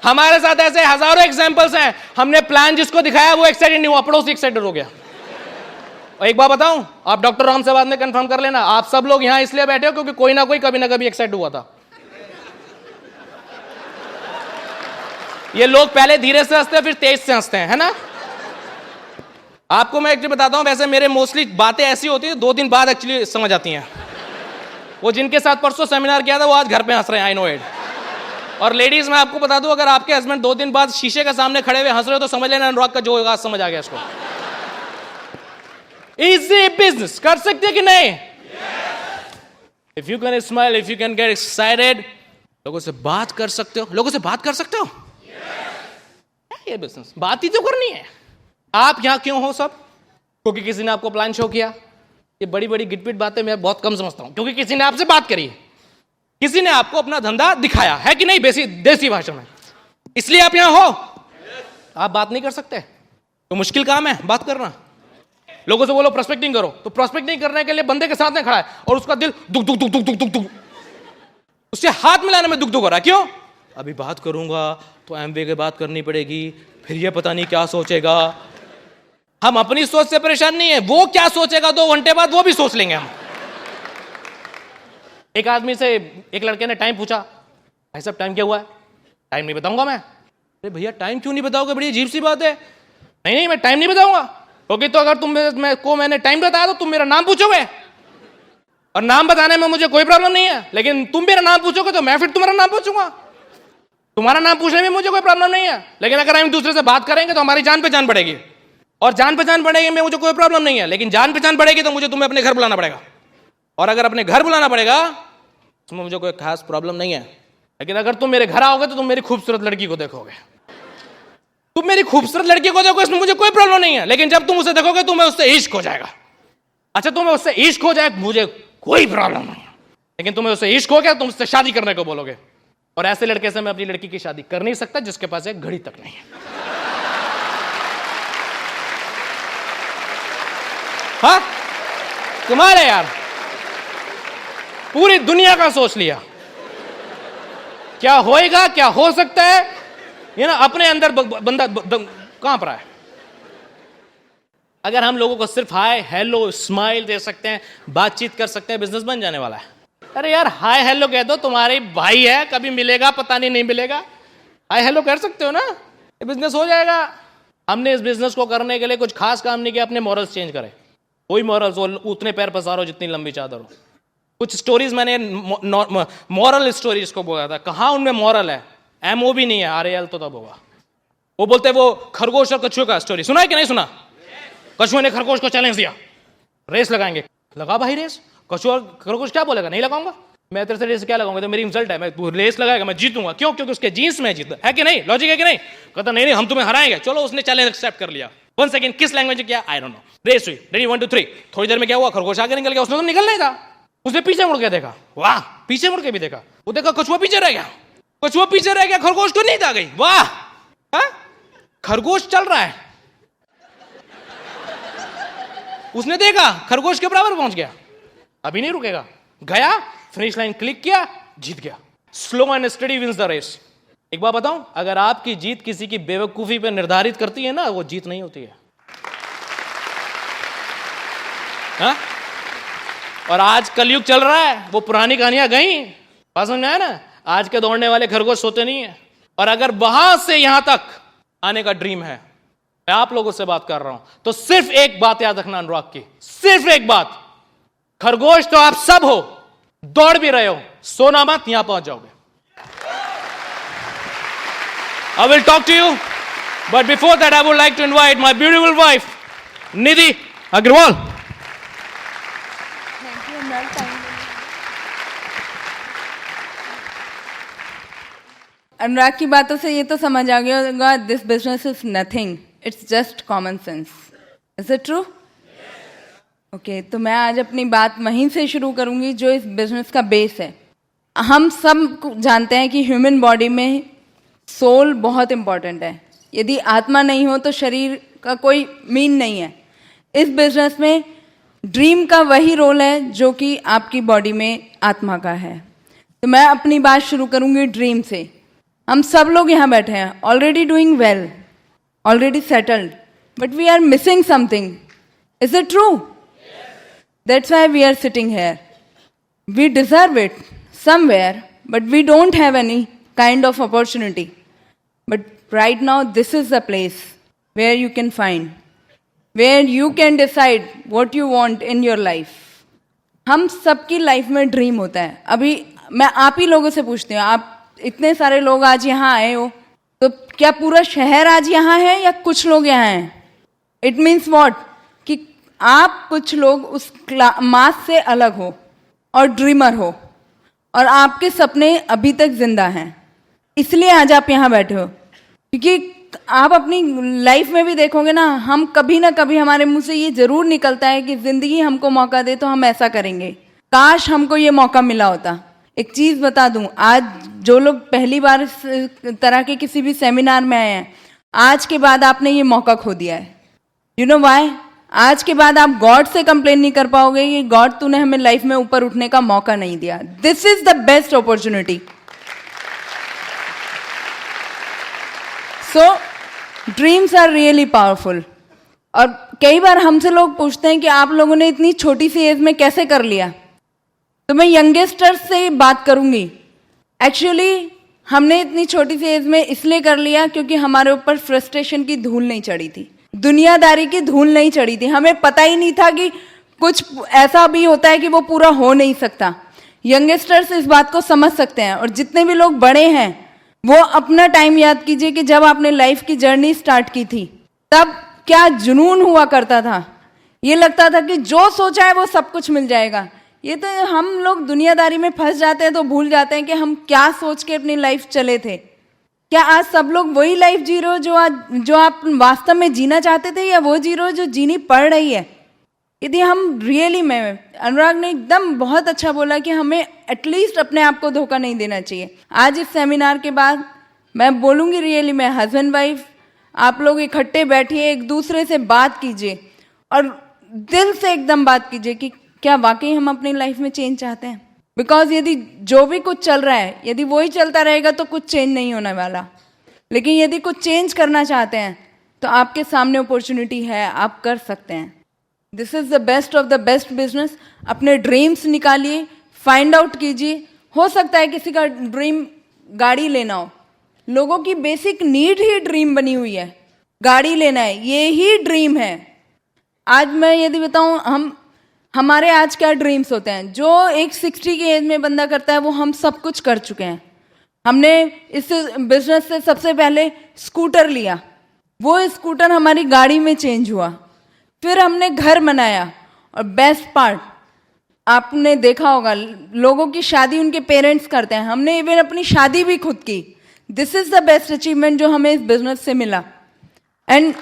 हमारे साथ ऐसे हजारों एग्जांपल्स हैं। हमने प्लान जिसको दिखाया वो एक्साइटेड नहीं हुआ, पड़ोसी एक्साइटेड हो गया। और एक बात बताऊं, आप डॉक्टर राम से बाद में कंफर्म कर लेना, आप सब लोग यहां इसलिए बैठे हो क्योंकि कोई ना कोई कभी ना कभी एक्साइट हुआ था। ये लोग पहले धीरे से हंसते हैं, फिर तेज से हंसते हैं, है ना? आपको मैं एक्चुअली बताता हूं, वैसे मेरे मोस्टली बातें ऐसी होती है 2 दिन बाद एक्चुअली समझ आती हैं। वो जिनके साथ परसों सेमिनार किया था वो आज घर पे हंस रहे हैं, आई नो इट। और लेडीज, मैं आपको बता दूं, अगर आपके हस्बैंड 2 दिन बाद शीशे के सामने खड़े हुए हंस रहे हो तो समझ लेना अनुराग का जो होगा समझ आ गया इसको। इजी बिजनेस कर सकते हैं कि नहीं? If you can smile, if you can get excited, लोगों से बात कर सकते हो, लोगों से बात कर सकते हो। ये बिजनेस बात ही तो करनी है। आप यहां क्यों हो सब? क्योंकि किसी ने आपको प्लान शो किया। ये बड़ी बड़ी गिटपिट बातें मैं बहुत कम समझता हूं, क्योंकि किसी ने आपसे बात करी, किसी ने आपको अपना धंधा दिखाया है कि नहीं, देसी भाषा में, इसलिए आप यहां हो। आप बात नहीं कर सकते तो मुश्किल काम है बात करना। लोगों से बोलो प्रोस्पेक्टिंग करो, तो प्रोस्पेक्टिंग करने के लिए बंदे के साथ में खड़ा है और उसका दिल दुख दुख दुख दुख दुख दुख दुख, उससे हाथ मिलाने में दुख दुख हो रहा है। क्यों? अभी बात करूंगा तो एमवे की बात करनी पड़ेगी, फिर ये पता नहीं क्या सोचेगा। हम अपनी सोच से परेशान नहीं है, वो क्या सोचेगा 2 घंटे बाद वो भी सोच लेंगे हम। एक आदमी से एक लड़के ने टाइम पूछा, भाई साहब टाइम क्या हुआ है? टाइम नहीं बताऊंगा मैं। अरे भैया टाइम क्यों नहीं बताओगे, बड़ी अजीब सी बात है। नहीं नहीं मैं टाइम नहीं बताऊंगा, क्योंकि तो अगर मैंने टाइम बताया तो तुम मेरा नाम पूछोगे, और नाम बताने में मुझे कोई प्रॉब्लम नहीं है, लेकिन तुम मेरा नाम पूछोगे तो मैं फिर तुम्हारा नाम पूछूंगा। तुम्हारा नाम पूछने में मुझे कोई प्रॉब्लम नहीं है, लेकिन अगर हम दूसरे से बात करेंगे तो हमारी जान पे जान पड़ेगी। और जान पहचान बढ़ेगी में मुझे कोई प्रॉब्लम नहीं है, लेकिन जान पहचान बढ़ेगी तो मुझे तुम्हें अपने घर बुलाना पड़ेगा, और अगर अपने घर बुलाना पड़ेगा उसमें मुझे कोई खास प्रॉब्लम नहीं है। लेकिन अगर तुम मेरे घर आओगे तो तुम मेरी खूबसूरत लड़की को देखोगे, तुम मेरी खूबसूरत लड़की को देखोगे, इसमें मुझे कोई प्रॉब्लम नहीं है। लेकिन जब तुम उसे देखोगे तुम्हें उससे इश्क हो जाएगा। अच्छा, तुम्हें उससे इश्क हो जाए मुझे कोई प्रॉब्लम नहीं है, लेकिन तुम्हें उससे इश्क हो गया तुम उससे शादी करने को बोलोगे, और ऐसे लड़के से मैं अपनी लड़की की शादी कर नहीं सकता जिसके पास एक घड़ी तक नहीं है। हाँ, तुम्हारे यार पूरी दुनिया का सोच लिया, क्या होएगा, क्या हो सकता है, ये ना अपने अंदर बंदा कहां पर है। अगर हम लोगों को सिर्फ हाय हेलो स्माइल दे सकते हैं, बातचीत कर सकते हैं, बिजनेस बन जाने वाला है। अरे यार हाय हेलो कह दो, तुम्हारे भाई है, कभी मिलेगा पता नहीं मिलेगा, हाय हेलो कर सकते हो ना, ये बिजनेस हो जाएगा। हमने इस बिजनेस को करने के लिए कुछ खास काम नहीं किया, अपने मॉरल्स चेंज करे। वही मॉरल्स, वो उतने पैर पसारो जितनी लंबी चादर हो। कुछ स्टोरीज मैंने मॉरल स्टोरीज को बोला था, कहाँ उनमें मॉरल है, MO भी नहीं है, RAL तो तब होगा। वो बोलते वो खरगोश और कछुए का स्टोरी सुना है कि नहीं सुना? कछुए ने खरगोश को चैलेंज दिया, रेस लगाएंगे, लगा भाई रेस। कछुआ खरगोश क्या बोलेगा, नहीं लगाऊंगा मैं तेरे से रेस, क्या लगाऊंगा तो मेरी इंसल्ट है, मैं रेस लगाएगा मैं जीतूंगा, क्यों? क्योंकि उसके जीन्स में जीता है कि नहीं, लॉजिक है कि नहीं? कहता नहीं हम तुम्हें हराएंगे। चलो उसने चैलेंज एक्सेप्ट कर लिया। 1 सेकंड किस लैंग्वेज किया आई डोंट नो, रेस हुई, रेडी 1 2 3, थोड़ी देर में क्या हुआ, खरगोश आगे निकल गया, उसने तो निकलना ही था, उसने पीछे मुड़ के देखा, वाह, पीछे मुड़ के भी देखा, वो देखा कछुआ पीछे रह गया, कछुआ पीछे रह गया, खरगोश को नींद आ गई, वाह, खरगोश चल रहा है, उसने देखा खरगोश के बराबर पहुंच गया, अभी नहीं रुकेगा, गया फिनिश लाइन क्लिक किया, जीत गया। Slow and study wins the race. एक बात बताऊं, अगर आपकी जीत किसी की बेवकूफी पे निर्धारित करती है ना, वो जीत नहीं होती है। हा? और आज कलयुग चल रहा है, वो पुरानी कहानियां गई, बात समझ में आया ना? आज के दौड़ने वाले खरगोश सोते नहीं है। और अगर वहां से यहां तक आने का ड्रीम है, मैं आप लोगों से बात कर रहा हूं, तो सिर्फ एक बात याद रखना अनुराग की, सिर्फ एक बात, खरगोश तो आप सब हो, दौड़ भी रहे हो, सोना मत, यहां पहुंच जाओगे। I will talk to you, but before that I would like to invite my beautiful wife, Nidhi Agrawal. Thank you, Anurag. अनुराग की बातों से ये तो समझ आ गया होगा, this business is nothing, it's just common sense. Is it true? Okay, तो मैं आज अपनी बात वहीं से शुरू करूंगी जो इस बिजनेस का बेस है। हम सब जानते हैं कि ह्यूमन बॉडी में सोल बहुत इम्पॉर्टेंट है। यदि आत्मा नहीं हो तो शरीर का कोई मीन नहीं है। इस बिजनेस में ड्रीम का वही रोल है जो कि आपकी बॉडी में आत्मा का है। तो मैं अपनी बात शुरू करूंगी ड्रीम से। हम सब लोग यहाँ बैठे हैं, already doing well, already settled, but we are missing something. Is it true? That's why we are sitting here. We deserve it somewhere, but we don't have any kind of opportunity. But right now, this is the place where you can find, where you can decide what you want in your life. हम सबकी life में dream होता है। अभी मैं आप ही लोगों से पूछती हूँ, आप इतने सारे लोग आज यहाँ आए हो, तो क्या पूरा शहर आज यहाँ है या कुछ लोग यहाँ हैं? इट मीन्स वॉट, कि आप कुछ लोग उस मास से अलग हो और ड्रीमर हो, और आपके सपने अभी तक जिंदा हैं, इसलिए आज आप यहाँ बैठे हो। क्योंकि आप अपनी लाइफ में भी देखोगे ना, हम कभी ना कभी हमारे मुंह से ये जरूर निकलता है कि जिंदगी हमको मौका दे तो हम ऐसा करेंगे, काश हमको ये मौका मिला होता। एक चीज़ बता दूं, आज जो लोग पहली बार इस तरह के किसी भी सेमिनार में आए हैं, आज के बाद आपने ये मौका खो दिया है। You know why? आज के बाद आप गॉड से कंप्लेन नहीं कर पाओगे कि गॉड तूने हमें लाइफ में ऊपर उठने का मौका नहीं दिया। This is the best opportunity. So dreams are really powerful. और कई बार हमसे लोग पूछते हैं कि आप लोगों ने इतनी छोटी सी एज में कैसे कर लिया। तो मैं यंगस्टर्स से बात करूंगी। एक्चुअली हमने इतनी छोटी सी एज में इसलिए कर लिया क्योंकि हमारे ऊपर फ्रस्ट्रेशन की धूल नहीं चढ़ी थी, दुनियादारी की धूल नहीं चढ़ी थी। हमें पता ही नहीं था कि कुछ ऐसा भी होता है कि वो पूरा हो नहीं सकता। यंगस्टर्स इस बात को समझ सकते हैं। और जितने भी लोग बड़े हैं वो अपना टाइम याद कीजिए कि जब आपने लाइफ की जर्नी स्टार्ट की थी, तब क्या जुनून हुआ करता था। ये लगता था कि जो सोचा है वो सब कुछ मिल जाएगा। ये तो हम लोग दुनियादारी में फंस जाते हैं तो भूल जाते हैं कि हम क्या सोच के अपनी लाइफ चले थे। क्या आज सब लोग वही लाइफ जी रहे हो जो आप वास्तव में जीना चाहते थे, या वो जी रहे हो जो जीनी पड़ रही है? यदि हम रियली में, अनुराग ने एकदम बहुत अच्छा बोला कि हमें एटलीस्ट अपने आप को धोखा नहीं देना चाहिए। आज इस सेमिनार के बाद मैं बोलूँगी रियली में, हस्बैंड वाइफ आप लोग इकट्ठे बैठिए, एक दूसरे से बात कीजिए और दिल से एकदम बात कीजिए कि क्या वाकई हम अपनी लाइफ में चेंज चाहते हैं। बिकॉज यदि जो भी कुछ चल रहा है यदि वही चलता रहेगा तो कुछ चेंज नहीं होने वाला। लेकिन यदि कुछ चेंज करना चाहते हैं तो आपके सामने अपॉर्चुनिटी है, आप कर सकते हैं। This is the best of the best business. अपने ड्रीम्स निकालिए, फाइंड आउट कीजिए। हो सकता है किसी का ड्रीम गाड़ी लेना हो, लोगों की बेसिक नीड ही ड्रीम बनी हुई है, गाड़ी लेना है, ये ही ड्रीम है। आज मैं यदि बताऊं हमारे आज क्या ड्रीम्स होते हैं, जो एक 60 की एज में बंदा करता है वो हम सब कुछ कर चुके हैं। हमने इस बिजनेस से सबसे पहले स्कूटर लिया, वो स्कूटर हमारी गाड़ी में चेंज हुआ। फिर हमने घर बनाया, और बेस्ट पार्ट आपने देखा होगा लोगों की शादी उनके पेरेंट्स करते हैं, हमने इवन अपनी शादी भी खुद की। This is the best achievement जो हमें इस बिजनेस से मिला। एंड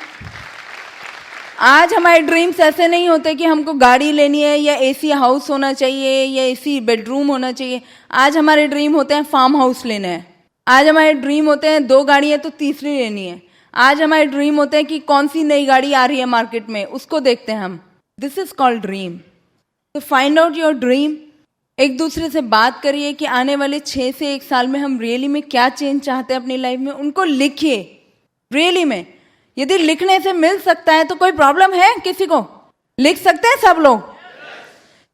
आज हमारे ड्रीम्स ऐसे नहीं होते कि हमको गाड़ी लेनी है या एसी हाउस होना चाहिए या एसी बेडरूम होना चाहिए। आज हमारे ड्रीम होते हैं फार्म हाउस लेना है। आज हमारे ड्रीम होते हैं 2 गाड़ियाँ तो तीसरी लेनी है। आज हमारे ड्रीम होते हैं कि कौन सी नई गाड़ी आ रही है मार्केट में, उसको देखते हैं हम। This is called dream. तो फाइंड आउट योर ड्रीम। एक दूसरे से बात करिए कि आने वाले 6 से 1 साल में हम रियली में क्या चेंज चाहते हैं अपनी लाइफ में, उनको लिखिए। रियली में यदि लिखने से मिल सकता है तो कोई प्रॉब्लम है? किसी को लिख सकते हैं सब लोग?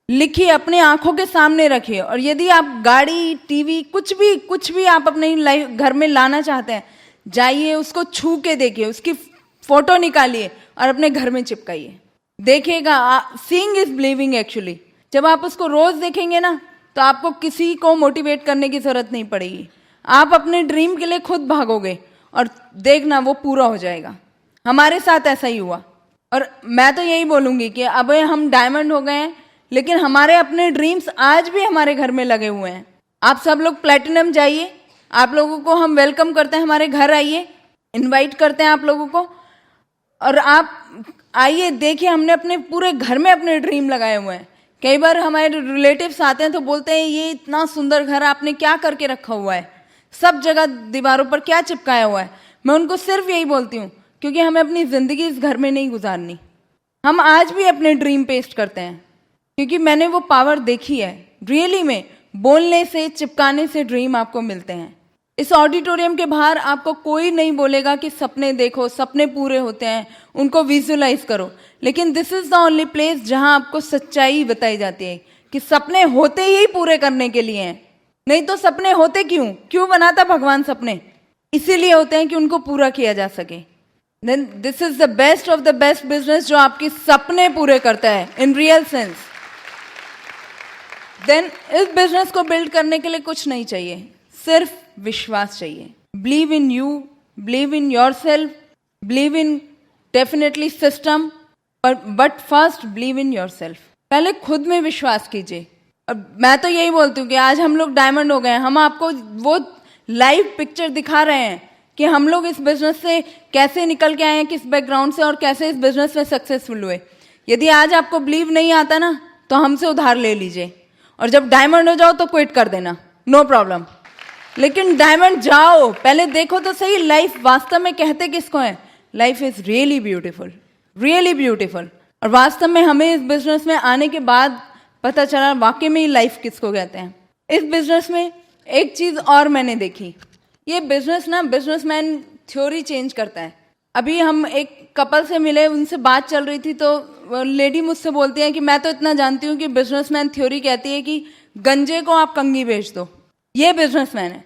लिखिए, अपने आंखों के सामने रखिए। और यदि आप गाड़ी, टीवी, कुछ भी आप अपने लाइफ घर में लाना चाहते हैं, जाइए उसको छू के देखिए, उसकी फोटो निकालिए और अपने घर में चिपकाइए। देखिएगा, सीइंग इज बिलीविंग एक्चुअली। जब आप उसको रोज देखेंगे ना तो आपको किसी को मोटिवेट करने की जरूरत नहीं पड़ेगी। आप अपने ड्रीम के लिए खुद भागोगे और देखना वो पूरा हो जाएगा। हमारे साथ ऐसा ही हुआ। और मैं तो यही बोलूँगी कि अब हम डायमंड हो गए हैं, लेकिन हमारे अपने ड्रीम्स आज भी हमारे घर में लगे हुए हैं। आप सब लोग प्लेटिनम जाइए, आप लोगों को हम वेलकम करते हैं, हमारे घर आइए, इनवाइट करते हैं आप लोगों को। और आप आइए, देखिए, हमने अपने पूरे घर में अपने ड्रीम लगाए हुए हैं। कई बार हमारे रिलेटिव्स आते हैं तो बोलते हैं ये इतना सुंदर घर आपने क्या करके रखा हुआ है, सब जगह दीवारों पर क्या चिपकाया हुआ है। मैं उनको सिर्फ यही बोलती हूँ क्योंकि हमें अपनी ज़िंदगी इस घर में नहीं गुजारनी। हम आज भी अपने ड्रीम पेस्ट करते हैं क्योंकि मैंने वो पावर देखी है। रियली में बोलने से, चिपकाने से ड्रीम आपको मिलते हैं। इस ऑडिटोरियम के बाहर आपको कोई नहीं बोलेगा कि सपने देखो, सपने पूरे होते हैं, उनको विजुलाइज करो। लेकिन this is the only place जहाँ आपको सच्चाई बताई जाती है कि सपने होते ही पूरे करने के लिए हैं। नहीं तो सपने होते क्यों बनाता भगवान सपने? इसीलिए होते हैं कि उनको पूरा किया जा सके। Then this is the best of the best business जो आपके सपने पूरे करता है इन रियल सेंस। देन इस बिजनेस को बिल्ड करने के लिए कुछ नहीं चाहिए, सिर्फ विश्वास चाहिए। Believe in you, believe in yourself, believe in definitely system, but first believe in yourself. पहले खुद में विश्वास कीजिए। और मैं तो यही बोलती हूँ कि आज हम लोग डायमंड हो गए हैं। हम आपको वो लाइव पिक्चर दिखा रहे हैं कि हम लोग इस बिजनेस से कैसे निकल के आए हैं, किस बैकग्राउंड से, और कैसे इस बिजनेस में सक्सेसफुल हुए। यदि आज आपको बिलीव नहीं आता ना तो हमसे उधार ले लीजिए, और जब डायमंड हो जाओ तो क्विट कर देना, नो प्रॉब्लम। लेकिन डायमंड जाओ, पहले देखो तो सही लाइफ वास्तव में कहते किसको है। Life is really beautiful, really beautiful. और वास्तव में हमें इस बिजनेस में आने के बाद पता चला वाकई में लाइफ किसको कहते हैं। इस बिजनेस में एक चीज़ और मैंने देखी, ये बिजनेस ना बिजनेसमैन थ्योरी चेंज करता है। अभी हम एक कपल से मिले, उनसे बात चल रही थी तो लेडी मुझसे बोलती है कि मैं तो इतना जानती हूँ कि बिजनेसमैन थ्योरी कहती है कि गंजे को आप कंघी बेच दो, ये बिजनेसमैन है।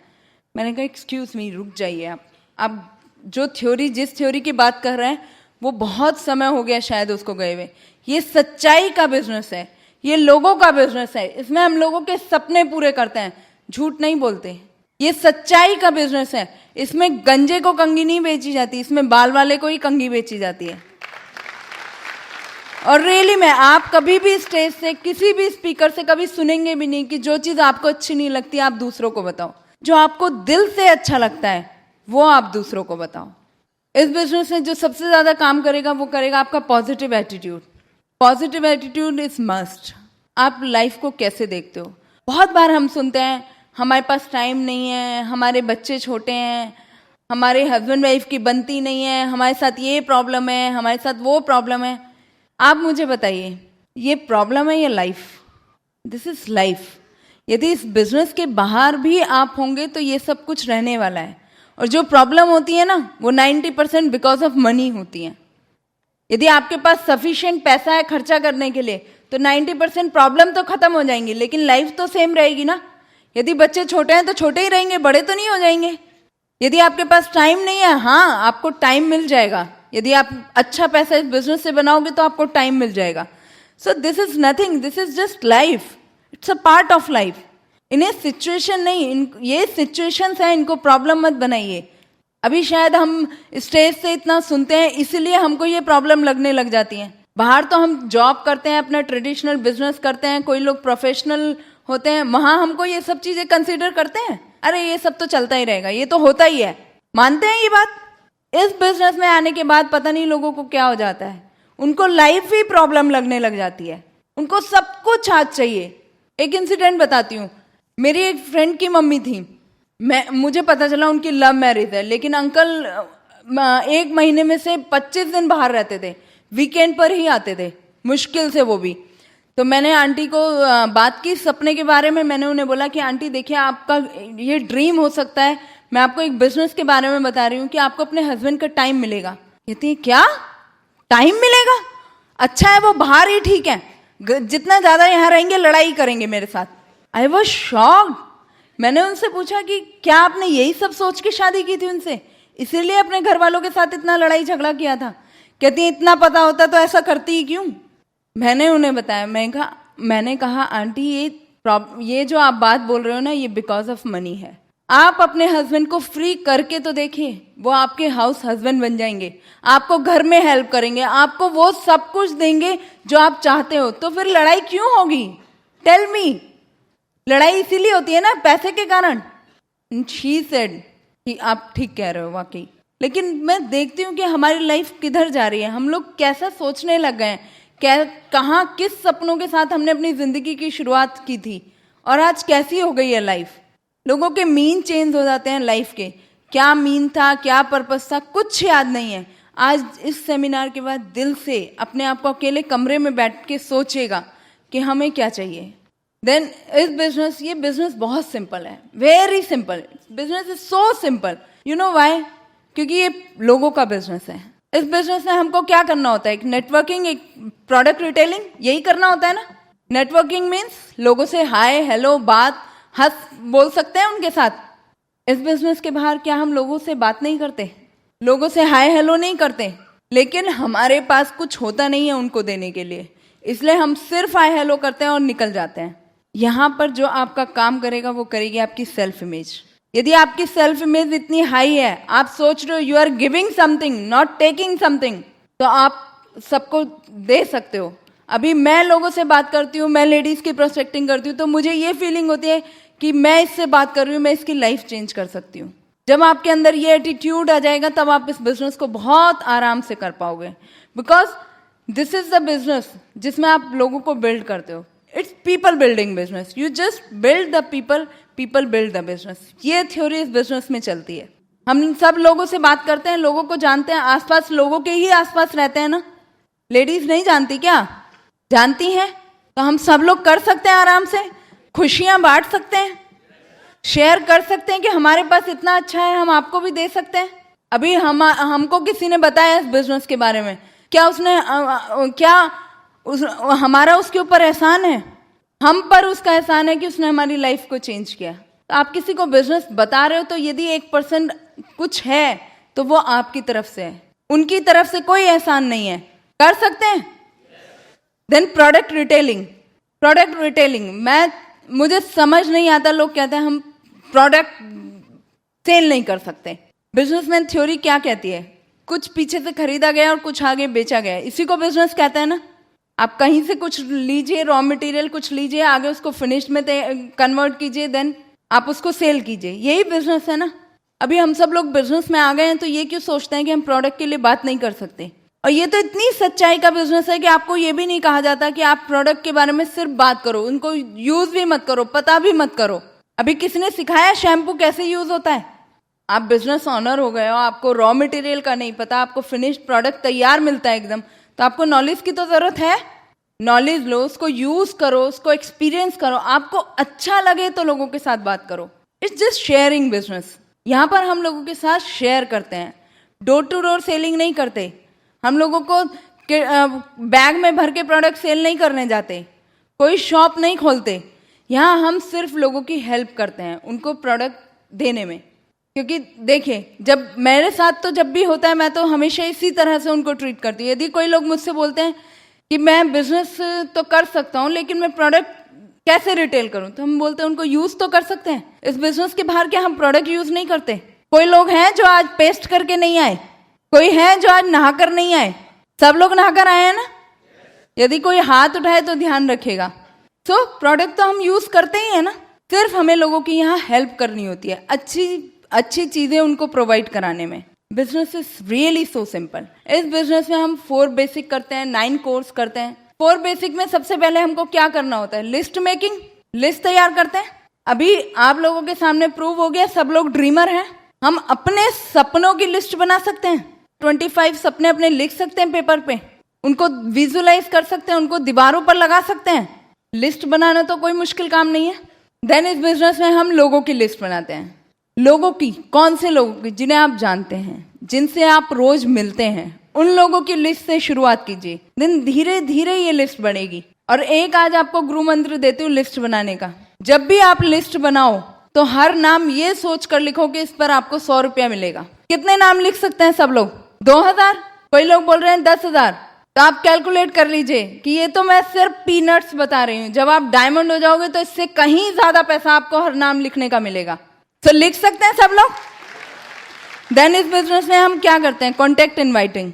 मैंने कहा एक्सक्यूज मी, रुक जाइए आप जो थ्योरी, जिस थ्योरी की बात कर रहे हैं वो बहुत समय हो गया शायद उसको गए हुए। ये सच्चाई का बिजनेस है, ये लोगों का बिजनेस है, इसमें हम लोगों के सपने पूरे करते हैं, झूठ नहीं बोलते। ये सच्चाई का बिजनेस है, इसमें गंजे को कंघी नहीं बेची जाती, इसमें बाल वाले को ही कंघी बेची जाती है। और रियली में आप कभी भी स्टेज से किसी भी स्पीकर से कभी सुनेंगे भी नहीं कि जो चीज़ आपको अच्छी नहीं लगती आप दूसरों को बताओ। जो आपको दिल से अच्छा लगता है वो आप दूसरों को बताओ। इस बिजनेस में जो सबसे ज़्यादा काम करेगा वो करेगा आपका positive attitude. Positive attitude is must. आप लाइफ को कैसे देखते हो? बहुत बार हम सुनते हैं हमारे पास टाइम नहीं है, हमारे बच्चे छोटे हैं, हमारे हस्बैंड वाइफ की बनती नहीं है, हमारे साथ ये प्रॉब्लम है, हमारे साथ वो प्रॉब्लम है। आप मुझे बताइए ये प्रॉब्लम है या लाइफ? This is life. यदि इस बिजनेस के बाहर भी आप होंगे तो ये सब कुछ रहने वाला है। और जो प्रॉब्लम होती है ना वो 90% बिकॉज ऑफ मनी होती है। यदि आपके पास सफिशिएंट पैसा है खर्चा करने के लिए तो 90% प्रॉब्लम तो खत्म हो जाएंगी, लेकिन लाइफ तो सेम रहेगी ना। यदि बच्चे छोटे हैं तो छोटे ही रहेंगे, बड़े तो नहीं हो जाएंगे। यदि आपके पास टाइम नहीं है, हाँ आपको टाइम मिल जाएगा। यदि आप अच्छा पैसा इस बिजनेस से बनाओगे तो आपको टाइम मिल जाएगा। So this is nothing, this is just life, it's a part of life. इन्हें सिचुएशन नहीं, ये सिचुएशंस हैं, इनको प्रॉब्लम मत बनाइए। अभी शायद हम स्टेज से इतना सुनते हैं इसीलिए हमको ये प्रॉब्लम लगने लग जाती है। बाहर तो हम जॉब करते हैं, अपना ट्रेडिशनल बिजनेस करते हैं, कोई लोग प्रोफेशनल होते हैं, वहां हमको ये सब चीजें कंसीडर करते हैं, अरे ये सब तो चलता ही रहेगा, ये तो होता ही है, मानते हैं ये बात। इस बिजनेस में आने के बाद पता नहीं लोगों को क्या हो जाता है, उनको लाइफ ही प्रॉब्लम लगने लग जाती है, उनको सब कुछ आज चाहिए। एक इंसिडेंट बताती हूँ। मेरी एक फ्रेंड की मम्मी थी, मुझे पता चला उनकी लव मैरिज है, लेकिन अंकल 1 महीने में से 25 दिन बाहर रहते थे, वीकेंड पर ही आते थे, मुश्किल से वो भी। तो मैंने आंटी को बात की सपने के बारे में। मैंने उन्हें बोला कि आंटी देखिए आपका ये ड्रीम हो सकता है, मैं आपको एक बिजनेस के बारे में बता रही हूँ कि आपको अपने हस्बैंड का टाइम मिलेगा। कहती है क्या टाइम मिलेगा? अच्छा है वो बाहर ही ठीक है, जितना ज्यादा यहाँ रहेंगे लड़ाई करेंगे मेरे साथ। I was shocked. मैंने उनसे पूछा कि क्या आपने यही सब सोच के शादी की थी उनसे, इसीलिए अपने घर वालों के साथ इतना लड़ाई झगड़ा किया था? कहती है इतना पता होता तो ऐसा करती ही क्यों। मैंने उन्हें बताया, मैंने कहा आंटी ये जो आप बात बोल रहे हो ना ये बिकॉज ऑफ मनी है। आप अपने हस्बैंड को फ्री करके तो देखिए, वो आपके हाउस हस्बैंड बन जाएंगे, आपको घर में हेल्प करेंगे, आपको वो सब कुछ देंगे जो आप चाहते हो, तो फिर लड़ाई क्यों होगी? Tell me. लड़ाई इसीलिए होती है ना पैसे के कारण। शी सेड कि आप ठीक कह रहे हो वाकई। लेकिन मैं देखती हूँ कि हमारी लाइफ किधर जा रही है, हम लोग कैसा सोचने लग गए हैं, कहाँ किस सपनों के साथ हमने अपनी जिंदगी की शुरुआत की थी और आज कैसी हो गई है लाइफ। लोगों के मीन चेंज हो जाते हैं लाइफ के, क्या मीन था क्या पर्पस था कुछ याद नहीं है। आज इस सेमिनार के बाद दिल से अपने आप को अकेले कमरे में बैठ के सोचेगा कि हमें क्या चाहिए। देन ये बिजनेस बहुत सिंपल है, very simple. Business is so simple. You know why? क्योंकि ये लोगों का बिजनेस है। इस बिजनेस में हमको क्या करना होता है? एक नेटवर्किंग, एक प्रोडक्ट रिटेलिंग, यही करना होता है ना। नेटवर्किंग मीन्स लोगों से हाय हेलो बात हंस बोल सकते हैं उनके साथ। इस बिजनेस के बाहर क्या हम लोगों से बात नहीं करते, लोगों से हाय हेलो नहीं करते, लेकिन हमारे पास कुछ होता नहीं है उनको देने के लिए, इसलिए हम सिर्फ हाय हेलो करते हैं और निकल जाते हैं। यहाँ पर जो आपका काम करेगा वो करेगी आपकी सेल्फ इमेज। यदि आपकी सेल्फ इमेज इतनी हाई है, आप सोच रहे हो you are giving something not taking something, तो आप सबको दे सकते हो। अभी मैं लोगों से बात करती हूँ, मैं लेडीज की प्रोस्पेक्टिंग करती हूँ, तो मुझे ये फीलिंग होती है कि मैं इससे बात कर रही हूँ, मैं इसकी लाइफ चेंज कर सकती हूँ। जब आपके अंदर ये एटीट्यूड आ जाएगा तब आप इस बिजनेस को बहुत आराम से कर पाओगे, because this is the business जिसमें आप लोगों को बिल्ड करते हो। It's people building business, you just build the people, people build the business. ये थ्योरी इस बिजनेस में चलती है। हम सब लोगों से बात करते हैं, लोगों को जानते हैं, आसपास लोगों के ही आसपास रहते हैं ना। लेडीज नहीं जानती क्या? जानती हैं। तो हम सब लोग कर सकते हैं आराम से, खुशियां बांट सकते हैं, शेयर कर सकते हैं कि हमारे पास इतना अच्छा है, हम आपको भी दे सकते हैं। अभी हमको किसी ने बताया इस बिजनेस के बारे में, क्या उसने हमारा उसके ऊपर एहसान है? हम पर उसका एहसान है कि उसने हमारी लाइफ को चेंज किया। तो आप किसी को बिजनेस बता रहे हो तो यदि 1% कुछ है तो वो आपकी तरफ से है, उनकी तरफ से कोई एहसान नहीं है। कर सकते हैं। देन प्रोडक्ट रिटेलिंग, मुझे समझ नहीं आता, लोग कहते हैं हम प्रोडक्ट सेल नहीं कर सकते। बिजनेसमैन थ्योरी क्या कहती है? कुछ पीछे से खरीदा गया और कुछ आगे बेचा गया, इसी को बिजनेस कहते हैं ना। आप कहीं से कुछ लीजिए, रॉ मटेरियल कुछ लीजिए, आगे उसको फिनिश्ड में कन्वर्ट कीजिए, देन आप उसको सेल कीजिए। यही बिजनेस है ना। अभी हम सब लोग बिजनेस में आ गए हैं तो ये क्यों सोचते हैं कि हम प्रोडक्ट के लिए बात नहीं कर सकते। और ये तो इतनी सच्चाई का बिजनेस है कि आपको ये भी नहीं कहा जाता कि आप प्रोडक्ट के बारे में सिर्फ बात करो, उनको यूज भी मत करो, पता भी मत करो। अभी किसी ने सिखाया शैम्पू कैसे यूज होता है? आप बिजनेस ऑनर हो गए हो, आपको रॉ मटेरियल का नहीं पता, आपको फिनिश्ड प्रोडक्ट तैयार मिलता है एकदम, तो आपको नॉलेज की तो जरूरत है। नॉलेज लो, उसको यूज करो, उसको एक्सपीरियंस करो, आपको अच्छा लगे तो लोगों के साथ बात करो। It's just sharing business. यहाँ पर हम लोगों के साथ शेयर करते हैं, डोर टू डोर सेलिंग नहीं करते। हम लोगों को बैग में भर के प्रोडक्ट सेल नहीं करने जाते, कोई शॉप नहीं खोलते। यहाँ हम सिर्फ लोगों की हेल्प करते हैं उनको प्रोडक्ट देने में। क्योंकि देखिए, जब मेरे साथ तो जब भी होता है मैं तो हमेशा इसी तरह से उनको ट्रीट करती हूँ। यदि कोई लोग मुझसे बोलते हैं कि मैं बिजनेस तो कर सकता हूँ लेकिन मैं प्रोडक्ट कैसे रिटेल करूँ, तो हम बोलते हैं उनको यूज तो कर सकते हैं। इस बिजनेस के बाहर क्या हम प्रोडक्ट यूज नहीं करते? कोई लोग हैं जो आज पेस्ट करके नहीं आए, कोई है जो आज नहाकर नहीं आए, सब लोग नहाकर आए हैं ना। यदि कोई हाथ उठाए तो ध्यान रखेगा। सो प्रोडक्ट तो हम यूज करते ही है ना, सिर्फ हमें लोगों की यहाँ हेल्प करनी होती है, अच्छी चीजें उनको प्रोवाइड कराने में। Business is really so simple. इस बिजनेस में हम 4 बेसिक करते हैं, 9 कोर्स करते हैं। 4 बेसिक में सबसे पहले हमको क्या करना होता है? लिस्ट मेकिंग, लिस्ट तैयार करते हैं। अभी आप लोगों के सामने प्रूव हो गया सब लोग ड्रीमर हैं। हम अपने सपनों की लिस्ट बना सकते हैं, 25 सपने अपने लिख सकते हैं पेपर पे, उनको विजुलाइज कर सकते हैं, उनको दीवारों पर लगा सकते हैं। लिस्ट बनाना तो कोई मुश्किल काम नहीं है। देन इस बिजनेस में हम लोगों की लिस्ट बनाते हैं। लोगों की, कौन से लोगों की? जिन्हें आप जानते हैं, जिनसे आप रोज मिलते हैं, उन लोगों की लिस्ट से शुरुआत कीजिए। देन धीरे धीरे ये लिस्ट बढ़ेगी। और एक आज आपको गुरु मंत्र देती हूँ लिस्ट बनाने का। जब भी आप लिस्ट बनाओ तो हर नाम ये सोच कर लिखो कि इस पर आपको 100 रुपया मिलेगा। कितने नाम लिख सकते हैं सब लोग? 2000? कोई लोग बोल रहे हैं 10,000। तो आप कैलकुलेट कर लीजिए कि ये तो मैं सिर्फ पीनट्स बता रही हूँ। जब आप डायमंड हो जाओगे तो इससे कहीं ज्यादा पैसा आपको हर नाम लिखने का मिलेगा। तो लिख सकते हैं सब लोग। देन इस बिजनेस में हम क्या करते हैं? Contact inviting.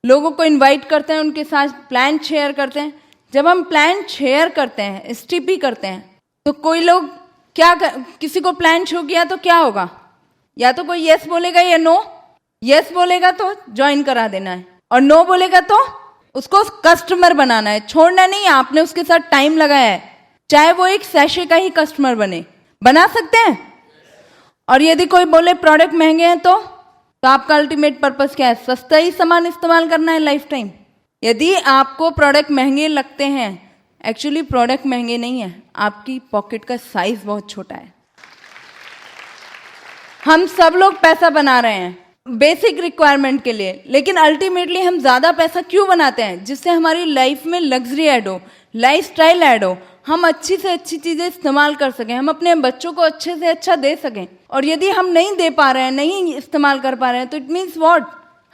लोगों को इनवाइट करते हैं, उनके साथ प्लान शेयर करते हैं। जब हम प्लान शेयर करते हैं, एसटीपी करते हैं, तो कोई लोग किसी को प्लान शो किया तो क्या होगा? या तो कोई यस बोलेगा या नो। यस बोलेगा तो ज्वाइन करा देना है, और नो बोलेगा तो उसको कस्टमर बनाना है, छोड़ना नहीं है। आपने उसके साथ टाइम लगाया है, चाहे वो एक सैशे का ही कस्टमर बना सकते हैं। और यदि कोई बोले प्रोडक्ट महंगे हैं तो आपका अल्टीमेट पर्पस क्या है? सस्ता ही सामान इस्तेमाल करना है लाइफ टाइम। यदि आपको प्रोडक्ट महंगे लगते हैं, एक्चुअली प्रोडक्ट महंगे नहीं है, आपकी पॉकेट का साइज बहुत छोटा है। हम सब लोग पैसा बना रहे हैं बेसिक रिक्वायरमेंट के लिए, लेकिन अल्टीमेटली हम ज्यादा पैसा क्यों बनाते हैं? जिससे हमारी लाइफ में लग्जरी ऐड हो, लाइफस्टाइल ऐड हो, हम अच्छी से अच्छी चीजें इस्तेमाल कर सकें, हम अपने बच्चों को अच्छे से अच्छा दे सकें। और यदि हम नहीं दे पा रहे हैं, नहीं इस्तेमाल कर पा रहे हैं, तो इट मीन्स व्हाट?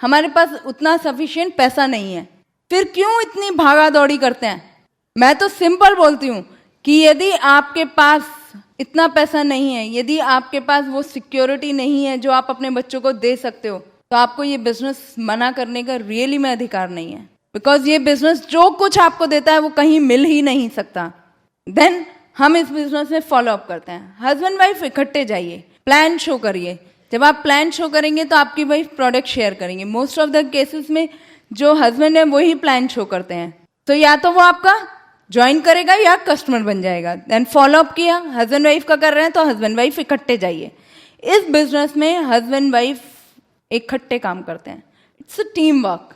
हमारे पास उतना सफिशिएंट पैसा नहीं है। फिर क्यों इतनी भागा दौड़ी करते हैं? मैं तो सिंपल बोलती हूँ कि यदि आपके पास इतना पैसा नहीं है, यदि आपके पास वो सिक्योरिटी नहीं है जो आप अपने बच्चों को दे सकते हो, तो आपको ये बिजनेस मना करने का रियली में अधिकार नहीं है। बिकॉज ये बिजनेस जो कुछ आपको देता है वो कहीं मिल ही नहीं सकता। देन हम इस बिजनेस में फॉलो अप करते हैं। हस्बैंड वाइफ इकट्ठे जाइए, प्लान शो करिए। जब आप प्लान शो करेंगे तो आपकी वाइफ प्रोडक्ट शेयर करेंगे। मोस्ट ऑफ द केसेस में जो हस्बैंड है वही प्लान शो करते हैं, तो या तो वो आपका ज्वाइन करेगा या कस्टमर बन जाएगा। देन फॉलो अप किया, हस्बैंड वाइफ का कर रहे हैं तो हस्बैंड वाइफ इकट्ठे जाइए। इस बिजनेस में हस्बैंड वाइफ इकट्ठे काम करते हैं, it's a team work.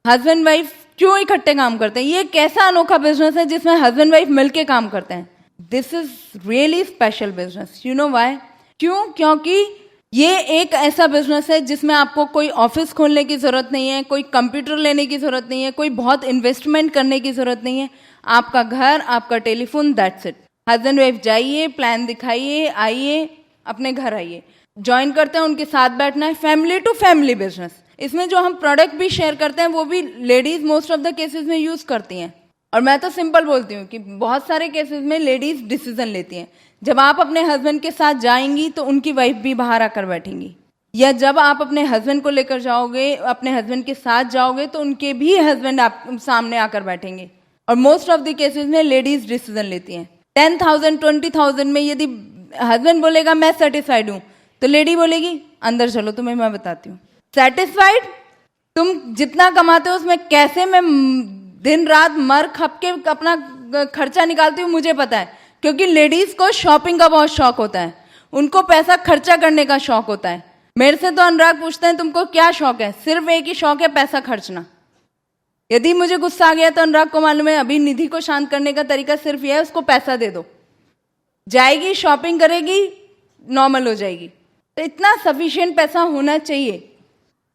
Husband wife क्यों इकट्ठे काम करते हैं? ये कैसा अनोखा बिजनेस है जिसमें हस्बैंड वाइफ मिलके काम करते हैं? This is really special business. You know why? क्यों? क्योंकि ये एक ऐसा बिजनेस है जिसमें आपको कोई ऑफिस खोलने की जरूरत नहीं है, कोई कंप्यूटर लेने की जरूरत नहीं है, कोई बहुत इन्वेस्टमेंट करने की जरूरत नहीं है। आपका घर, आपका telephone, that's it. Husband wife जाइए, प्लान दिखाइए, आइए, अपने घर आइए, ज्वाइन करते हैं, उनके साथ बैठना है। Family to family business. इसमें जो हम प्रोडक्ट भी शेयर करते हैं वो भी ladies most of the cases में यूज करती हैं। और मैं तो सिंपल बोलती हूँ कि बहुत सारे केसेस में लेडीज डिसीजन लेती हैं। जब आप अपने हस्बैंड के साथ जाएंगी तो उनकी वाइफ भी बाहर आकर बैठेंगी, या जब आप अपने हस्बैंड को लेकर जाओगे, अपने हस्बैंड के साथ जाओगे, तो उनके भी हस्बैंड आप सामने आकर बैठेंगे। और मोस्ट ऑफ द केसेस में लेडीज डिसीजन लेती हैं। 10,000 20,000 में यदि हस्बैंड बोलेगा मैं सेटिस्फाइड हूँ, तो लेडी बोलेगी अंदर चलो तुम्हें मैं बताती हूँ। सेटिस्फाइड, तुम जितना कमाते हो उसमें कैसे मैं दिन रात मर खप के अपना खर्चा निकालती हूँ मुझे पता है, क्योंकि लेडीज को शॉपिंग का बहुत शौक होता है, उनको पैसा खर्चा करने का शौक होता है। मेरे से तो अनुराग पूछते हैं तुमको क्या शौक है, सिर्फ एक ही शौक है, पैसा खर्चना। यदि मुझे गुस्सा आ गया तो अनुराग को मालूम है अभी निधि को शांत करने का तरीका सिर्फ यह है उसको पैसा दे दो, जाएगी शॉपिंग करेगी नॉर्मल हो जाएगी। तो इतना सफिशिएंट पैसा होना चाहिए।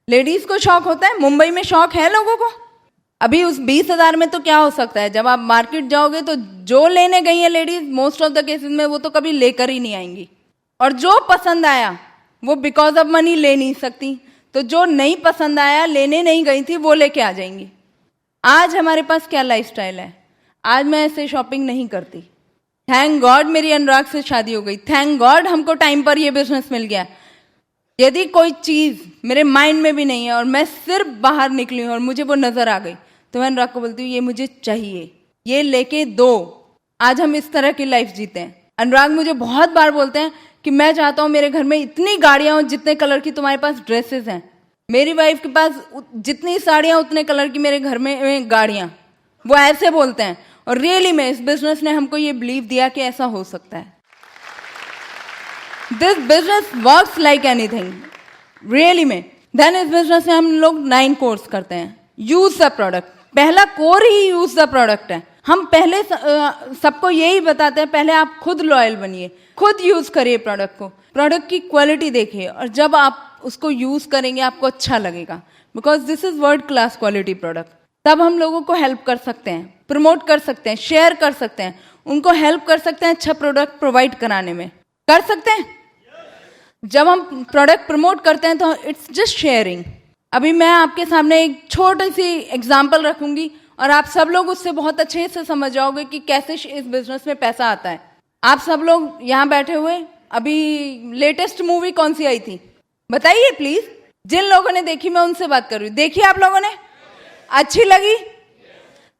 लेडीज को शौक होता है, मुंबई में शौक है लोगों को। अभी उस 20,000 में तो क्या हो सकता है, जब आप मार्केट जाओगे तो जो लेने गई है ladies most of the cases में वो तो कभी लेकर ही नहीं आएंगी, और जो पसंद आया वो बिकॉज ऑफ मनी ले नहीं सकती, तो जो नहीं पसंद आया लेने नहीं गई थी वो लेके आ जाएंगी। आज हमारे पास क्या लाइफस्टाइल है, आज मैं ऐसे शॉपिंग नहीं करती। थैंक गॉड मेरी अनुराग से शादी हो गई, थैंक गॉड हमको टाइम पर ये बिजनेस मिल गया। यदि कोई चीज़ मेरे माइंड में भी नहीं है और मैं सिर्फ बाहर निकली हूँ और मुझे वो नज़र आ गई, तो मैं अनुराग को बोलती हूँ ये मुझे चाहिए, ये लेके दो। आज हम इस तरह की लाइफ जीते हैं। अनुराग मुझे बहुत बार बोलते हैं कि मैं चाहता हूँ मेरे घर में इतनी गाड़ियाँ हों जितने कलर की तुम्हारे पास ड्रेसेस हैं, मेरी वाइफ के पास जितनी साड़ियाँ उतने कलर की मेरे घर में गाड़ियाँ। वो ऐसे बोलते हैं, और रियली में इस बिजनेस ने हमको ये बिलीव दिया कि ऐसा हो सकता है। This business works like anything, really में। देन इस बिजनेस में हम लोग 9 कोर्स करते हैं। यूज द प्रोडक्ट, पहला core he use the product है। हम पहले सबको यही बताते हैं, पहले आप खुद लॉयल बनिए, खुद यूज करिए प्रोडक्ट को, प्रोडक्ट की क्वालिटी देखिए, और जब आप उसको यूज करेंगे आपको अच्छा लगेगा, because this is world class quality product. तब हम लोगों को हेल्प कर सकते हैं, प्रमोट कर सकते हैं, शेयर कर सकते हैं, उनको हेल्प कर सकते हैं अच्छा प्रोडक्ट प्रोवाइड कराने में। कर सकते हैं। जब हम प्रोडक्ट प्रमोट करते हैं तो इट्स जस्ट शेयरिंग। अभी मैं आपके सामने एक छोटी सी एग्जांपल रखूंगी और आप सब लोग उससे बहुत अच्छे से समझ जाओगे कि कैसे इस बिजनेस में पैसा आता है। आप सब लोग यहाँ बैठे हुए अभी लेटेस्ट मूवी कौन सी आई थी बताइए प्लीज। जिन लोगों ने देखी मैं उनसे बात कर रही हूँ। देखी आप लोगों ने? अच्छी लगी?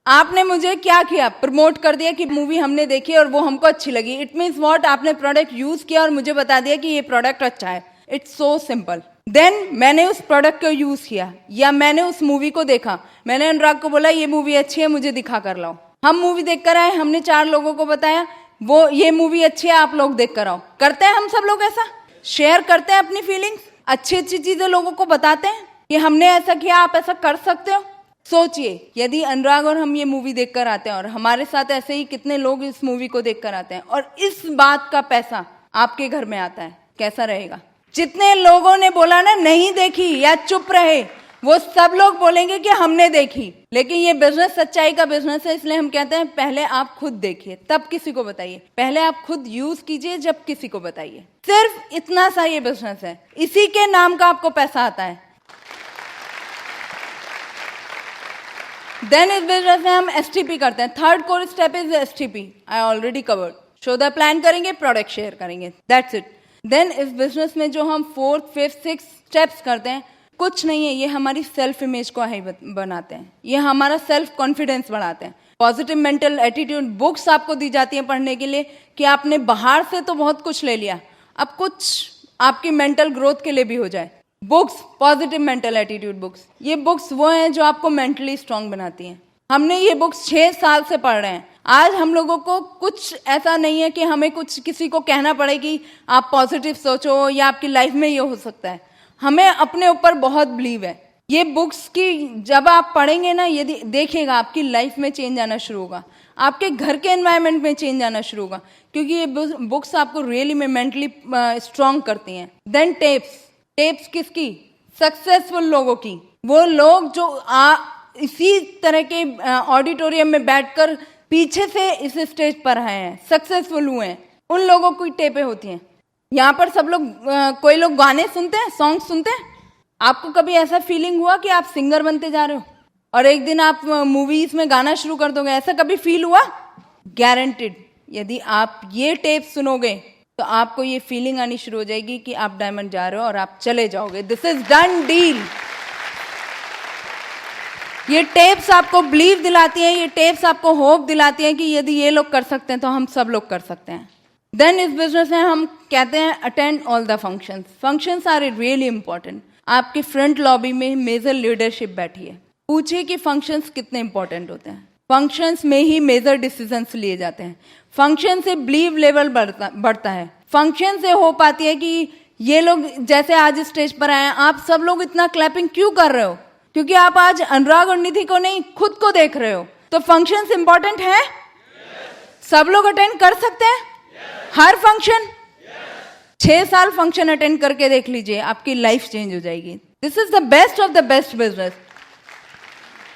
आपने मुझे क्या किया? प्रमोट कर दिया कि मूवी हमने देखी और वो हमको अच्छी लगी। It means what? आपने प्रोडक्ट यूज किया और मुझे बता दिया कि ये प्रोडक्ट अच्छा है। It's so simple. देन मैंने उस प्रोडक्ट को यूज किया या मैंने उस मूवी को देखा, मैंने अनुराग को बोला ये मूवी अच्छी है मुझे दिखा कर लाओ। हम मूवी देख कर आए, हमने 4 लोगों को बताया वो ये मूवी अच्छी है आप लोग देख कर आओ। करते हैं हम सब लोग ऐसा? शेयर करते हैं अपनी फीलिंग्स, अच्छी अच्छी चीजें लोगों को बताते हैं कि हमने ऐसा किया आप ऐसा कर सकते हो। सोचिए यदि अनुराग और हम ये मूवी देखकर आते हैं और हमारे साथ ऐसे ही कितने लोग इस मूवी को देखकर आते हैं और इस बात का पैसा आपके घर में आता है, कैसा रहेगा? जितने लोगों ने बोला ना नहीं देखी या चुप रहे, वो सब लोग बोलेंगे कि हमने देखी। लेकिन ये बिजनेस सच्चाई का बिजनेस है, इसलिए हम कहते हैं पहले आप खुद देखिए तब किसी को बताइए। पहले आप खुद यूज कीजिए जब किसी को बताइए। सिर्फ इतना सा ये बिजनेस है, इसी के नाम का आपको पैसा आता है। देन इस बिजनेस में हम एसटीपी करते हैं। Third core step is STP, I already covered. Show the plan करेंगे, प्रोडक्ट शेयर करेंगे, दैट्स इट। देन इस बिजनेस में जो हम 4th, 5th, 6th स्टेप्स करते हैं कुछ नहीं है, ये हमारी सेल्फ इमेज को हाई बनाते हैं, ये हमारा सेल्फ कॉन्फिडेंस बढ़ाते हैं। पॉजिटिव मेंटल एटीट्यूड बुक्स आपको दी जाती हैं पढ़ने के लिए कि आपने बाहर से तो बहुत कुछ ले लिया, अब कुछ आपकी मेंटल ग्रोथ के लिए भी हो जाए। Books, positive mental attitude books, ये बुक्स वो हैं जो आपको मेंटली स्ट्रांग बनाती हैं। हमने ये बुक्स 6 साल से पढ़ रहे हैं। आज हम लोगों को कुछ ऐसा नहीं है कि हमें कुछ किसी को कहना पड़े कि आप पॉजिटिव सोचो या आपकी लाइफ में ये हो सकता है। हमें अपने ऊपर बहुत बिलीव है। ये बुक्स की जब आप पढ़ेंगे ना, यदि देखिएगा आपकी लाइफ में चेंज आना शुरू होगा, आपके घर के एनवायरनमेंट में चेंज आना शुरू होगा, क्योंकि ये बुक्स आपको रियली में मेंटली स्ट्रांग करती हैं। देन टेप्स किसकी? सक्सेसफुल लोगों की। वो लोग जो इसी तरह के ऑडिटोरियम में बैठकर पीछे से इस स्टेज पर आए हैं, सक्सेसफुल हुए हैं, उन लोगों की टेपें होती हैं। यहाँ पर सब लोग कोई लोग गाने सुनते हैं, सॉन्ग सुनते हैं। आपको कभी ऐसा फीलिंग हुआ कि आप सिंगर बनते जा रहे हो और एक दिन आप मूवीज में गाना शुरू कर दोगे? ऐसा कभी फील हुआ? गारंटेड यदि आप ये टेप सुनोगे तो आपको ये फीलिंग आनी शुरू हो जाएगी कि आप डायमंड जा रहे हो और आप चले जाओगे। This is done deal. ये टेप्स आपको बिलीव दिलाती हैं, ये टेप्स आपको होप दिलाती हैं कि यदि ये लोग कर सकते हैं तो हम सब लोग कर सकते हैं। देन इस बिजनेस में हम कहते हैं attend all the functions. Functions are really important. आपके फ्रंट लॉबी में मेजर लीडरशिप बैठी है, पूछिए कि फंक्शंस कितने इंपॉर्टेंट होते हैं। फंक्शंस में ही मेजर डिसीजंस लिए जाते हैं। फंक्शन से बिलीव लेवल बढ़ता है। फंक्शन से हो पाती है कि ये लोग जैसे आज स्टेज पर आए हैं, आप सब लोग इतना क्लैपिंग क्यों कर रहे हो? क्योंकि आप आज अनुराग और निधि को नहीं, खुद को देख रहे हो। तो फंक्शंस इंपॉर्टेंट है? सब लोग अटेंड कर सकते हैं हर फंक्शन? 6 साल फंक्शन अटेंड करके देख लीजिए, आपकी लाइफ चेंज हो जाएगी। This is the best of the best business.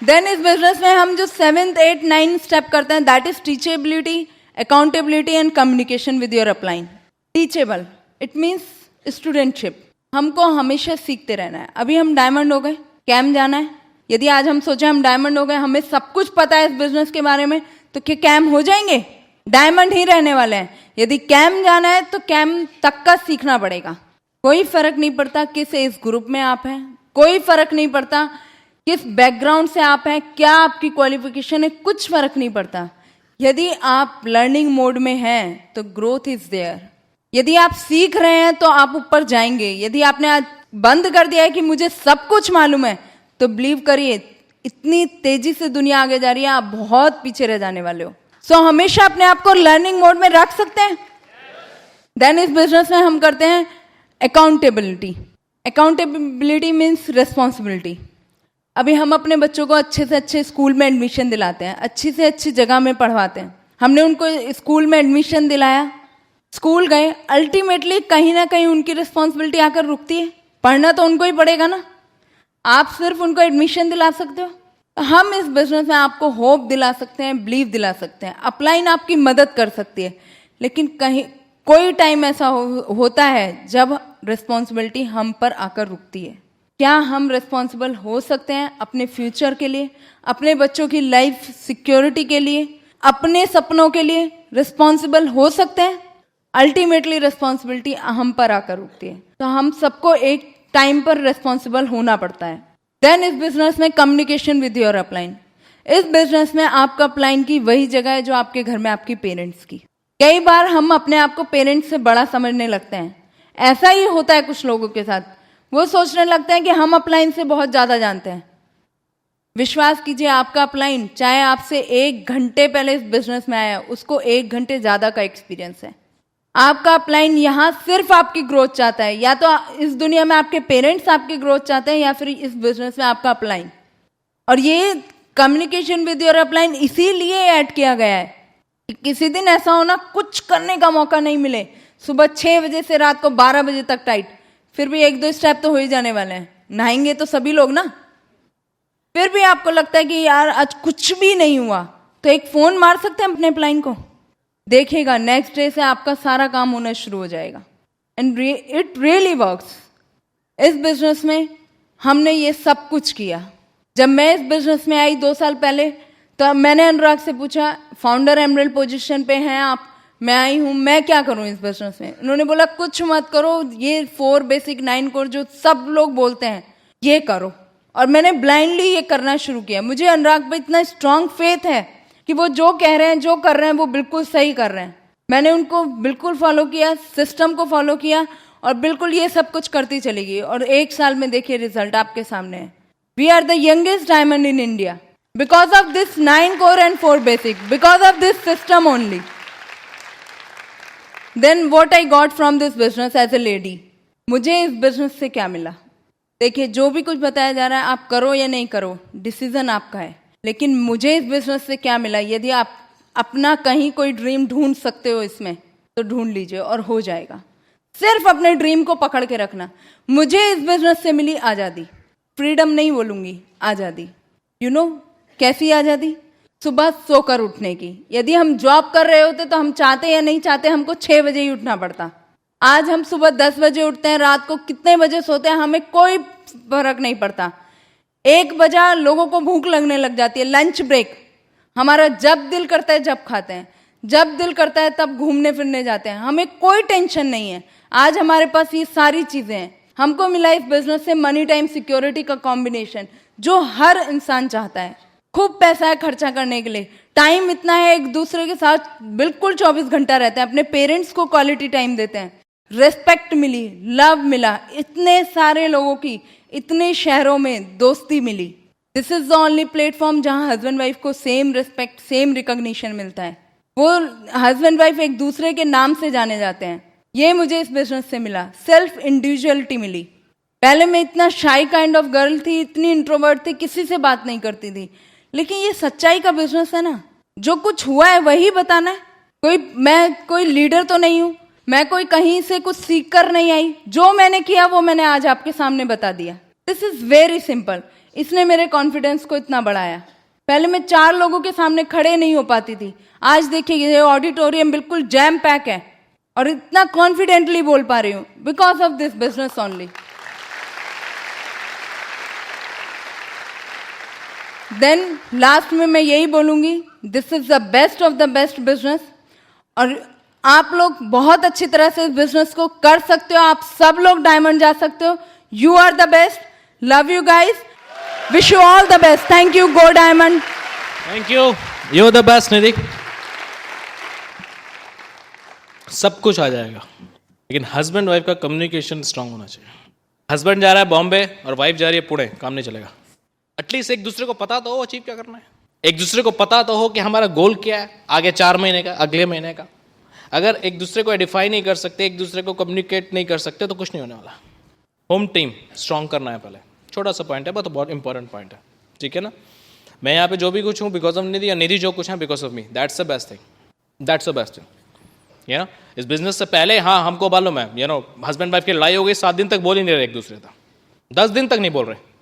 Then इस बिजनेस में हम जो 7th 8th 9th स्टेप करते हैं, that is teachability, accountability and communication with your upline. Teachable it means studentship. हमको हमेशा सीखते रहना है। अभी हम डायमंड हो गए, कैम जाना है। यदि आज हम सोचे हम डायमंड हो गए, हमें सब कुछ पता है इस बिजनेस के बारे में, तो क्या कैम हो जाएंगे? डायमंड ही रहने वाले हैं। यदि कैम जाना है तो कैम तक का सीखना पड़ेगा। कोई फर्क नहीं पड़ता किस एज ग्रुप में आप हैं, कोई फर्क नहीं पड़ता किस बैकग्राउंड से आप हैं, क्या आपकी क्वालिफिकेशन है, कुछ फर्क नहीं पड़ता। यदि आप लर्निंग मोड में हैं तो ग्रोथ इज देयर। यदि आप सीख रहे हैं तो आप ऊपर जाएंगे। यदि आपने आज बंद कर दिया है कि मुझे सब कुछ मालूम है, तो बिलीव करिए इतनी तेजी से दुनिया आगे जा रही है, आप बहुत पीछे रह जाने वाले हो। सो हमेशा अपने आप को लर्निंग मोड में रख सकते हैं। देन इस बिजनेस में हम करते हैं अकाउंटेबिलिटी। Accountability means responsibility. अभी हम अपने बच्चों को अच्छे से अच्छे स्कूल में एडमिशन दिलाते हैं, अच्छी से अच्छी जगह में पढ़वाते हैं। हमने उनको स्कूल में एडमिशन दिलाया, स्कूल गए, अल्टीमेटली कहीं ना कहीं उनकी रिस्पॉन्सिबिलिटी आकर रुकती है। पढ़ना तो उनको ही पड़ेगा ना। आप सिर्फ उनको एडमिशन दिला सकते हो। हम इस बिजनेस में आपको होप दिला सकते हैं, बिलीव दिला सकते हैं। अपलाइन आपकी मदद कर सकती है, लेकिन कहीं कोई टाइम ऐसा होता है जब रिस्पॉन्सिबिलिटी हम पर आकर रुकती है। क्या हम रिस्पॉन्सिबल हो सकते हैं अपने फ्यूचर के लिए, अपने बच्चों की लाइफ सिक्योरिटी के लिए, अपने सपनों के लिए रिस्पॉन्सिबल हो सकते हैं? अल्टीमेटली रिस्पॉन्सिबिलिटी हम पर आकर रुकती है, तो हम सबको एक टाइम पर रिस्पॉन्सिबल होना पड़ता है। देन इस बिजनेस में कम्युनिकेशन विद योर अपलाइन। इस बिजनेस में आपका अपलाइन की वही जगह है जो आपके घर में आपकी पेरेंट्स की। कई बार हम अपने आप को पेरेंट्स से बड़ा समझने लगते हैं। ऐसा ही होता है कुछ लोगों के साथ। वो सोचने लगते हैं कि हम अपलाइन से बहुत ज़्यादा जानते हैं। विश्वास कीजिए, आपका अपलाइन चाहे आपसे 1 घंटे पहले इस बिजनेस में आया, उसको 1 घंटे ज़्यादा का एक्सपीरियंस है। आपका अपलाइन यहाँ सिर्फ आपकी ग्रोथ चाहता है। या तो इस दुनिया में आपके पेरेंट्स आपकी ग्रोथ चाहते हैं, या फिर इस बिजनेस में आपका अपलाइन। और ये कम्युनिकेशन विद योर अपलाइन इसीलिए ऐड किया गया है कि किसी दिन ऐसा होना कुछ करने का मौका नहीं मिले, सुबह 6 बजे से रात को 12 बजे तक टाइट, फिर भी 1-2 स्टेप तो हो ही जाने वाले हैं। नहाएंगे तो सभी लोग ना। फिर भी आपको लगता है कि यार आज कुछ भी नहीं हुआ, तो एक फ़ोन मार सकते हैं अपने अपलाइन को। देखिएगा नेक्स्ट डे से आपका सारा काम होना शुरू हो जाएगा। And it really works. इस बिजनेस में हमने ये सब कुछ किया। जब मैं इस बिजनेस में आई 2 साल पहले, तो मैंने अनुराग से पूछा, फाउंडर एमरल्ड पोजीशन पे हैं आप, मैं आई हूँ, मैं क्या करूँ इस बिजनेस में? उन्होंने बोला कुछ मत करो, ये 4 बेसिक 9 कोर जो सब लोग बोलते हैं ये करो। और मैंने ब्लाइंडली ये करना शुरू किया। मुझे अनुराग पे इतना स्ट्रांग फेथ है कि वो जो कह रहे हैं, जो कर रहे हैं, वो बिल्कुल सही कर रहे हैं। मैंने उनको बिल्कुल फॉलो किया, सिस्टम को फॉलो किया, और बिल्कुल ये सब कुछ करती चली गई। और 1 साल में देखिए रिजल्ट आपके सामने है। We are the youngest diamond in India because of this 9 core and 4 basic, because of this system only. Then what I got from this business as a lady. मुझे इस बिजनेस से क्या मिला? देखिए, जो भी कुछ बताया जा रहा है, आप करो या नहीं करो, डिसीजन आपका है। लेकिन मुझे इस बिजनेस से क्या मिला? यदि आप अपना कहीं कोई ड्रीम ढूंढ सकते हो इसमें, तो ढूंढ लीजिए और हो जाएगा। सिर्फ अपने ड्रीम को पकड़ के रखना। मुझे इस बिजनेस से मिली आज़ादी। फ्रीडम नहीं बोलूंगी, आज़ादी। यू नो कैसी आज़ादी? सुबह सोकर उठने की। यदि हम जॉब कर रहे होते तो हम चाहते या नहीं चाहते हमको 6 बजे ही उठना पड़ता। आज हम सुबह 10 बजे उठते हैं, रात को कितने बजे सोते हैं हमें कोई फर्क नहीं पड़ता। 1 बजा लोगों को भूख लगने लग जाती है, लंच ब्रेक। हमारा जब दिल करता है जब खाते हैं, जब दिल करता है तब घूमने फिरने जाते हैं, हमें कोई टेंशन नहीं है। आज हमारे पास ये सारी चीज़ें हैं। हमको मिला इस बिजनेस से मनी टाइम सिक्योरिटी का कॉम्बिनेशन। जो हर इंसान चाहता है। खूब पैसा है खर्चा करने के लिए, टाइम इतना है, एक दूसरे के साथ बिल्कुल 24 घंटा रहते हैं, अपने पेरेंट्स को क्वालिटी टाइम देते हैं, रेस्पेक्ट मिली, लव मिला, इतने सारे लोगों की इतने शहरों में दोस्ती मिली। This is the only platform जहां हस्बैंड वाइफ को सेम रिस्पेक्ट, सेम रिकॉग्निशन मिलता है। वो हस्बैंड वाइफ एक दूसरे के नाम से जाने जाते हैं। ये मुझे इस बिजनेस से मिला, सेल्फ इंडिविजुअलिटी मिली। पहले मैं इतना शाई काइंड ऑफ गर्ल थी, इतनी इंट्रोवर्ट थी, किसी से बात नहीं करती थी, लेकिन ये सच्चाई का बिजनेस है ना, जो कुछ हुआ है वही बताना है। मैं कोई लीडर तो नहीं हूँ, मैं कोई कहीं से कुछ सीख कर नहीं आई, जो मैंने किया वो मैंने आज आपके सामने बता दिया। This is very simple. इसने मेरे कॉन्फिडेंस को इतना बढ़ाया। पहले मैं 4 लोगों के सामने खड़े नहीं हो पाती थी, आज देखिए ये ऑडिटोरियम बिल्कुल जैम पैक है और इतना कॉन्फिडेंटली बोल पा रही हूँ, because of this business only. Then last में मैं यही बोलूंगी, this is the best of the best business, और आप लोग बहुत अच्छी तरह से इस बिजनेस को कर सकते हो। आप सब लोग डायमंड जा सकते हो। You are the best. Love you guys, wish you all the best. Thank you. Go diamond. Thank you, you the best Nidhi. सब कुछ आ जाएगा, लेकिन हस्बैंड वाइफ का कम्युनिकेशन स्ट्रांग होना चाहिए। हस्बैंड जा रहा है बॉम्बे और वाइफ जा रही है पुणे, काम नहीं चलेगा। एटलीस्ट एक दूसरे को पता तो हो अचीव क्या करना है, एक दूसरे को पता तो हो कि हमारा गोल क्या है आगे 4 महीने का, अगले महीने का। अगर एक दूसरे को आइडेंटिफाई नहीं कर सकते, एक दूसरे को कम्युनिकेट नहीं कर सकते, तो कुछ नहीं होने वाला। होम टीम स्ट्रांग करना है पहले। छोटा सा पॉइंट है, बट बहुत इंपॉर्टेंट पॉइंट है, ठीक है ना। मैं यहाँ पे जो भी कुछ हूँ बिकॉज ऑफ निधि, या निधि जो कुछ है because of me. That's the best thing, that's the best thing. You know, इस बिजनेस से पहले हाँ हमको मालूम है, यू नो, हस्बैंड वाइफ की लड़ाई हो गई, 7 दिन तक बोल ही नहीं रहे एक दूसरे तक, 10 दिन तक नहीं बोल रहे।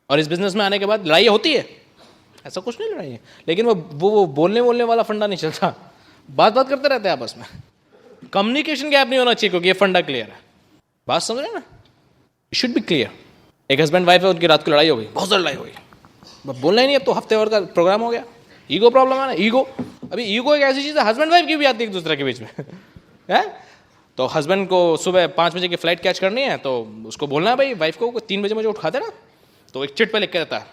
और इस बिजनेस में आने के बाद लड़ाई होती है, ऐसा कुछ नहीं लड़ाई है, लेकिन वो बोलने वाला फंडा नहीं चलता, बात करते रहते हैं आपस में। कम्युनिकेशन गैप नहीं होना चाहिए, क्योंकि ये फंडा क्लियर है। बात समझ रहे ना, इट शुड बी क्लियर। एक हस्बैंड वाइफ है, उनकी रात को लड़ाई हो गई, बहुत ज़्यादा लड़ाई हो गई, बोलना ही नहीं, अब तो हफ्ते भर का प्रोग्राम हो गया। ईगो प्रॉब्लम है ना, ईगो। अभी ईगो एक ऐसी चीज़ है, हस्बैंड वाइफ की भी आती है एक दूसरे के बीच में है। तो हस्बैंड को सुबह 5 बजे की फ्लाइट कैच करनी है, तो उसको बोलना है भाई वाइफ को 3 बजे मुझे उठा देना। तो एक चिट पे लिख के देता है,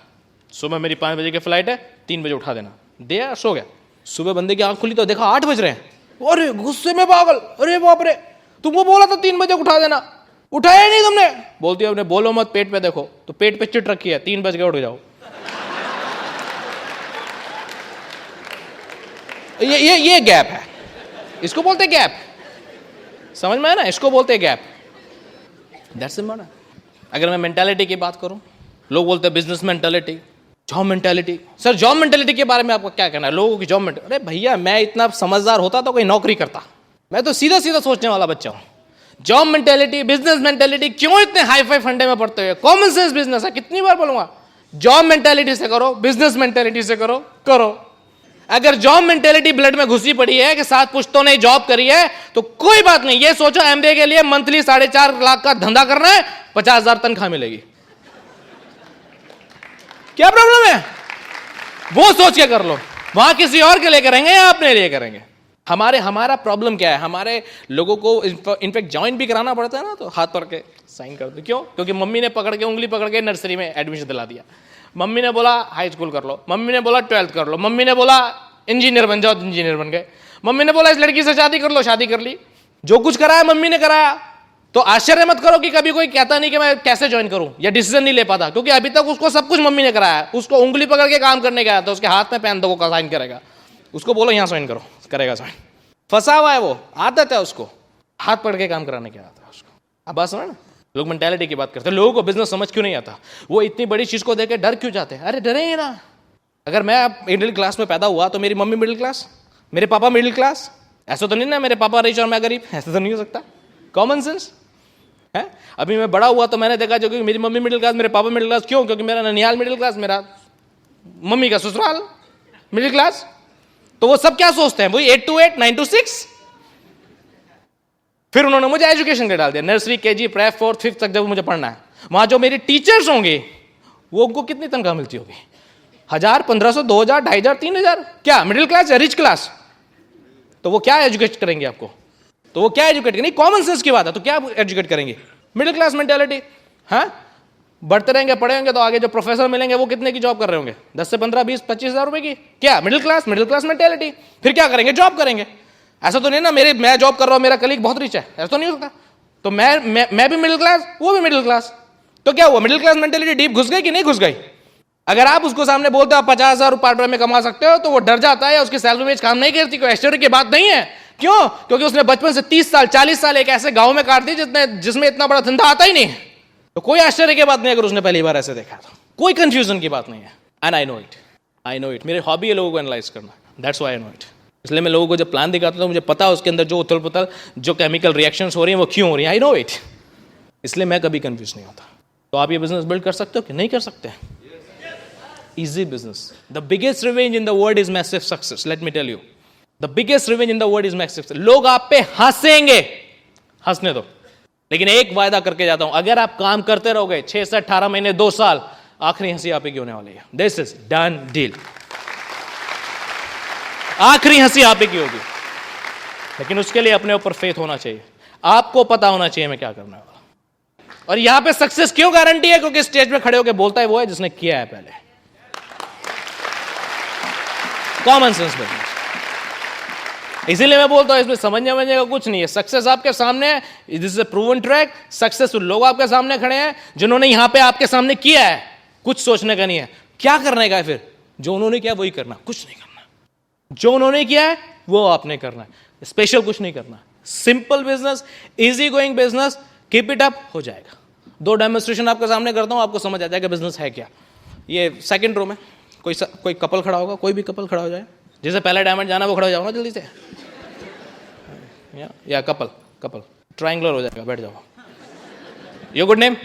सुबह मेरी 5 बजे की फ्लाइट है, 3 बजे उठा देना। दिया, सो गया। सुबह बंदे की आंख खुली तो देखा 8 बज रहे हैं, अरे गुस्से में पागल, अरे बाप रे, तुमको बोला था 3 बजे उठा देना, उठाया ही नहीं तुमने। बोलती है, बोलो मत, पेट पे देखो, तो पेट पे चिट रखी है, 3 बज गए उठ जाओ। ये गैप है, इसको बोलते गैप। समझ में है ना, इसको बोलते गैप। That's important. अगर मैं मेंटालिटी की बात करूं, लोग बोलते हैं business mentality, job mentality. Sir job mentality के बारे में आपको क्या कहना है? लोगों की जॉब मेंटालिटी, अरे भैया मैं इतना समझदार होता तो कोई नौकरी करता, मैं तो सीधा सोचने वाला बच्चा हूं। जॉब मेंटालिटी, बिजनेस मेंटालिटी, क्यों इतने हाई फाई फंडे में पड़ते हुए? कॉमन सेंस बिजनेस है, कितनी बार बोलूंगा। जॉब मेंटालिटी से करो, बिजनेस मेंटालिटी से करो। अगर जॉब मेंटालिटी ब्लड में घुसी पड़ी है कि 7 पुश्तों ने जॉब करी है, तो कोई बात नहीं। ये सोचो एमबीए के लिए मंथली 4.5 लाख का धंधा करना है, 50,000 तनख्वाह मिलेगी, क्या प्रॉब्लम है? वो सोच के कर लो। वहां किसी और के लिए करेंगे या अपने लिए करेंगे? हमारा प्रॉब्लम क्या है? हमारे लोगों को इनफैक्ट ज्वाइन भी कराना पड़ता है ना, तो हाथ पकड़ के साइन कर दो। क्यों? क्योंकि मम्मी ने पकड़ के, उंगली पकड़ के नर्सरी में एडमिशन दिला दिया। मम्मी ने बोला हाई स्कूल कर लो, मम्मी ने बोला 12th कर लो, मम्मी ने बोला इंजीनियर बन जाओ, इंजीनियर बन गए। मम्मी ने बोला इस लड़की से शादी कर लो, शादी कर ली। जो कुछ कराया मम्मी ने कराया। तो आश्चर्य मत करो कि कभी कोई कहता नहीं कि मैं कैसे ज्वाइन करूं, या डिसीजन नहीं ले पाता, क्योंकि अभी तक उसको सब कुछ मम्मी ने कराया। उसको उंगली पकड़ के काम करने गया था, उसके हाथ में पेन दो, वो साइन करेगा। उसको बोलो यहां साइन करो, करेगा साइन। फंसा हुआ है, वो आदत है उसको, हाथ पकड़ के काम कराने की आदत है उसको। अब बात समझ ना, लोग मेंटालिटी की बात करते हैं। लोगों को बिजनेस समझ क्यों नहीं आता? वो इतनी बड़ी चीज को देख के डर क्यों जाते हैं? अरे डरेंगे ना। अगर मैं मिडिल क्लास में पैदा हुआ तो मेरी मम्मी मिडिल क्लास, मेरे पापा मिडिल क्लास, ऐसा तो नहीं ना मेरे पापा रिच और मैं गरीब, ऐसा तो नहीं हो सकता। कॉमन सेंस है। अभी मैं बड़ा हुआ तो मैंने देखा जो कि मेरी मम्मी मिडिल क्लास, मेरे पापा मिडिल क्लास। क्यों? क्योंकि मेरा ननिहाल मिडिल क्लास, मेरा मम्मी का ससुराल मिडिल क्लास। तो वो सब क्या सोचते हैं? वही 8 to 8, 9 to 6। फिर उन्होंने मुझे एजुकेशन के डाल दिया, nursery, KG, prep, 4th, 5th तक जब मुझे पढ़ना है। वहां जो मेरी टीचर्स होंगे वो उनको कितनी तनख्वाह मिलती होगी? 1000, 1500, 2000, 2500, 3000। क्या मिडिल क्लास या रिच क्लास? तो वो क्या एजुकेट करेंगे आपको? कॉमन सेंस की बात है, तो क्या एजुकेट करेंगे? Middle class mentality. हाँ, बढ़ते रहेंगे, पढ़े होंगे तो आगे जो प्रोफेसर मिलेंगे वो कितने की जॉब कर रहे होंगे? 10 से 15, 20, 25 हजार रुपए की। क्या मिडिल क्लास मेंटेलिटी। फिर क्या करेंगे? जॉब करेंगे। ऐसा तो नहीं ना मैं जॉब कर रहा हूं, मेरा कलीग बहुत रिच है, ऐसा तो नहीं होता। तो मैं भी मिडिल क्लास, वो भी मिडिल क्लास, तो क्या हुआ? मिडिल क्लास मेंटेलिटी डीप घुस गई कि नहीं घुस गई? अगर आप उसको सामने बोलते हो आप 50,000 पार्ट टाइम में कमा सकते हो, तो वो डर जाता है, उसकी सैलरी में काम नहीं करती। कोई आश्चर्य की बात नहीं है। क्यों? क्योंकि उसने बचपन से 30 साल 40 साल एक ऐसे गांव में काट दी जिसमें इतना बड़ा धंधा आता ही नहीं। तो कोई आश्चर्य की बात नहीं अगर उसने पहली बार ऐसे देखा तो। कोई कंफ्यूजन की बात नहीं है। And I know it. मेरी हॉबी है लोगों को एनालाइज करना, that's why I know it. इसलिए मैं लोगों को जब प्लान दिखाता हूं मुझे पता है उसके अंदर जो उथल पुथल, जो केमिकल रिएक्शंस हो रही हैं वो क्यों हो रही हैं। I know it. इसलिए मैं कभी कंफ्यूज नहीं होता। तो आप ये बिजनेस बिल्ड कर सकते हो कि नहीं कर सकते? Easy business. The biggest revenge in the world is massive success. Let me tell you. The biggest revenge in the world is massive success. लोग आप पे हंसेंगे, हंसने दो, लेकिन एक वायदा करके जाता हूं, अगर आप काम करते रहोगे 6 से 18 महीने 2 साल, आखिरी हंसी आप ही की होने वाली है। This is done deal. आखिरी हंसी आप ही की होगी, लेकिन उसके लिए अपने ऊपर फेथ होना चाहिए। आपको पता होना चाहिए मैं क्या करने वाला। और यहां पे सक्सेस क्यों गारंटी है? क्योंकि स्टेज पे खड़े होकर बोलता है वो है जिसने किया है पहले। Common sense business. इसीलिए मैं बोलता हूं इसमें समझने का कुछ नहीं है। सक्सेस आपके सामने है, this is a proven track. Successful लोग आपके सामने खड़े हैं जिन्होंने यहां पे आपके सामने किया है। कुछ सोचने का नहीं है, क्या करने का है। फिर जो उन्होंने किया वही करना, कुछ नहीं करना। जो उन्होंने किया है वो आपने करना है, स्पेशल कुछ नहीं करना। Simple business, easy going business, keep it up, हो जाएगा। 2 डेमोन्स्ट्रेशन आपके सामने करता हूं, आपको समझ आ जाएगा बिजनेस है क्या। ये सेकंड रो में कोई कपल खड़ा होगा, कोई भी कपल खड़ा हो जाए, जैसे पहले डायमंड जाना वो खड़ा हो जाओ ना जल्दी से। या कपल ट्रायंगुलर हो जाएगा, बैठ जाओ। Your good name?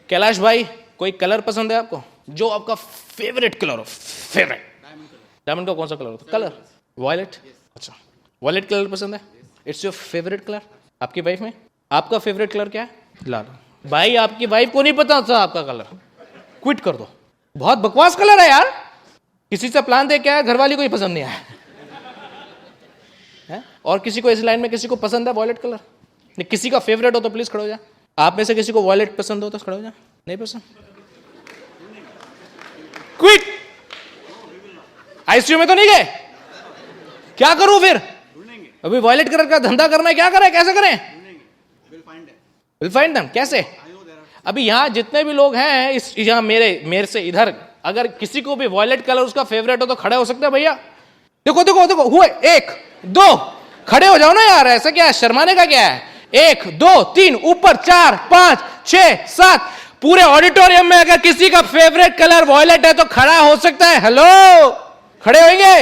कैलाश भाई, कोई कलर पसंद है आपको जो आपका फेवरेट कलर हो? फेवरेट डायमंड का कौन सा कलर होता है? Colour violet. अच्छा, वॉयलेट कलर पसंद है, इट्स योर फेवरेट कलर। आपकी वाइफ में आपका फेवरेट कलर क्या है? लाल। भाई आपकी वाइफ को नहीं पता था आपका कलर, क्विट कर दो। बहुत बकवास कलर है यार। किसी से प्लान दे के आया, घरवाली को ही पसंद नहीं आया है? और किसी को इस लाइन में किसी को पसंद है वॉयलेट कलर? नहीं, किसी का फेवरेट हो तो प्लीज खड़ो हो जा। आप में से किसी को वॉयलेट पसंद हो तो खड़ो हो जा। नहीं पसंद, क्विट। आईसीयू में तो नहीं गए? क्या करूं फिर? अभी वॉयलेट कलर का धंधा करना है, क्या करें, कैसे करें? Will find them. कैसे? अभी यहां जितने भी लोग हैं इस यहां मेरे से इधर, अगर किसी को भी वॉयलेट कलर उसका फेवरेट हो तो खड़े हो सकते हैं भैया। देखो हुए 1 2, खड़े हो जाओ ना यार, ऐसा क्या है, शर्माने का क्या है? 1 2 3, ऊपर 4 5 6 7। पूरे ऑडिटोरियम में अगर किसी का फेवरेट कलर वॉयलेट है तो खड़ा हो सकता है। हेलो, खड़े होंगे?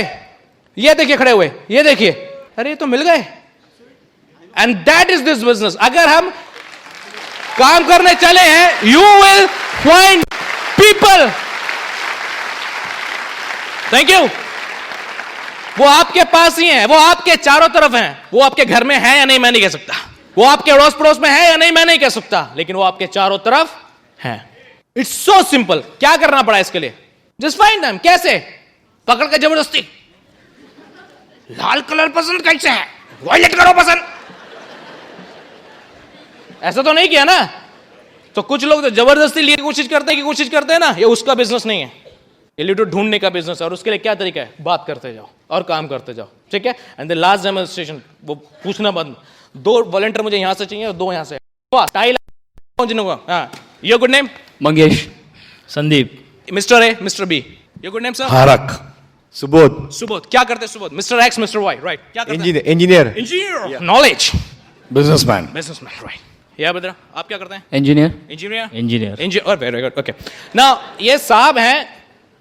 ये देखिए खड़े हुए, ये देखिए, अरे ये तो मिल गए। And that is this business. अगर हम काम करने चले हैं, you will find people. Thank you. वो आपके पास ही हैं, वो आपके चारों तरफ हैं। वो आपके घर में है या नहीं मैं नहीं कह सकता, वो आपके अड़ोस पड़ोस में है या नहीं मैं नहीं कह सकता, लेकिन वो आपके चारों तरफ हैं। It's so simple. क्या करना पड़ा इसके लिए? Just find them. कैसे? पकड़ के जबरदस्ती। लाल कलर पसंद कैसे है? वॉयलेट करो पसंद। ऐसा तो नहीं किया ना? तो कुछ लोग तो जबरदस्ती लिए कोशिश करते हैं ना, ये उसका बिजनेस नहीं है, ये लिटो ढूंढने का बिजनेस है। और उसके लिए क्या तरीका है? बात करते जाओ और काम करते जाओ, ठीक है। एंड द लास्ट डेमोन्स्ट्रेशन, वो पूछना बंद। 2 वॉलंटियर मुझे यहां से चाहिए और 2 यहां से। Your good name? Mangesh, Sandeep, mister A, mister B. Your good name sir? Harak, Subodh. क्या करते हैं Subodh? Mister X, mister Y, right? क्या करते हैं? Engineer, knowledge, businessman. राइट। या बद्रा, आप क्या करते हैं? Engineer. Engineer, very good, okay. Now ये साहब हैं,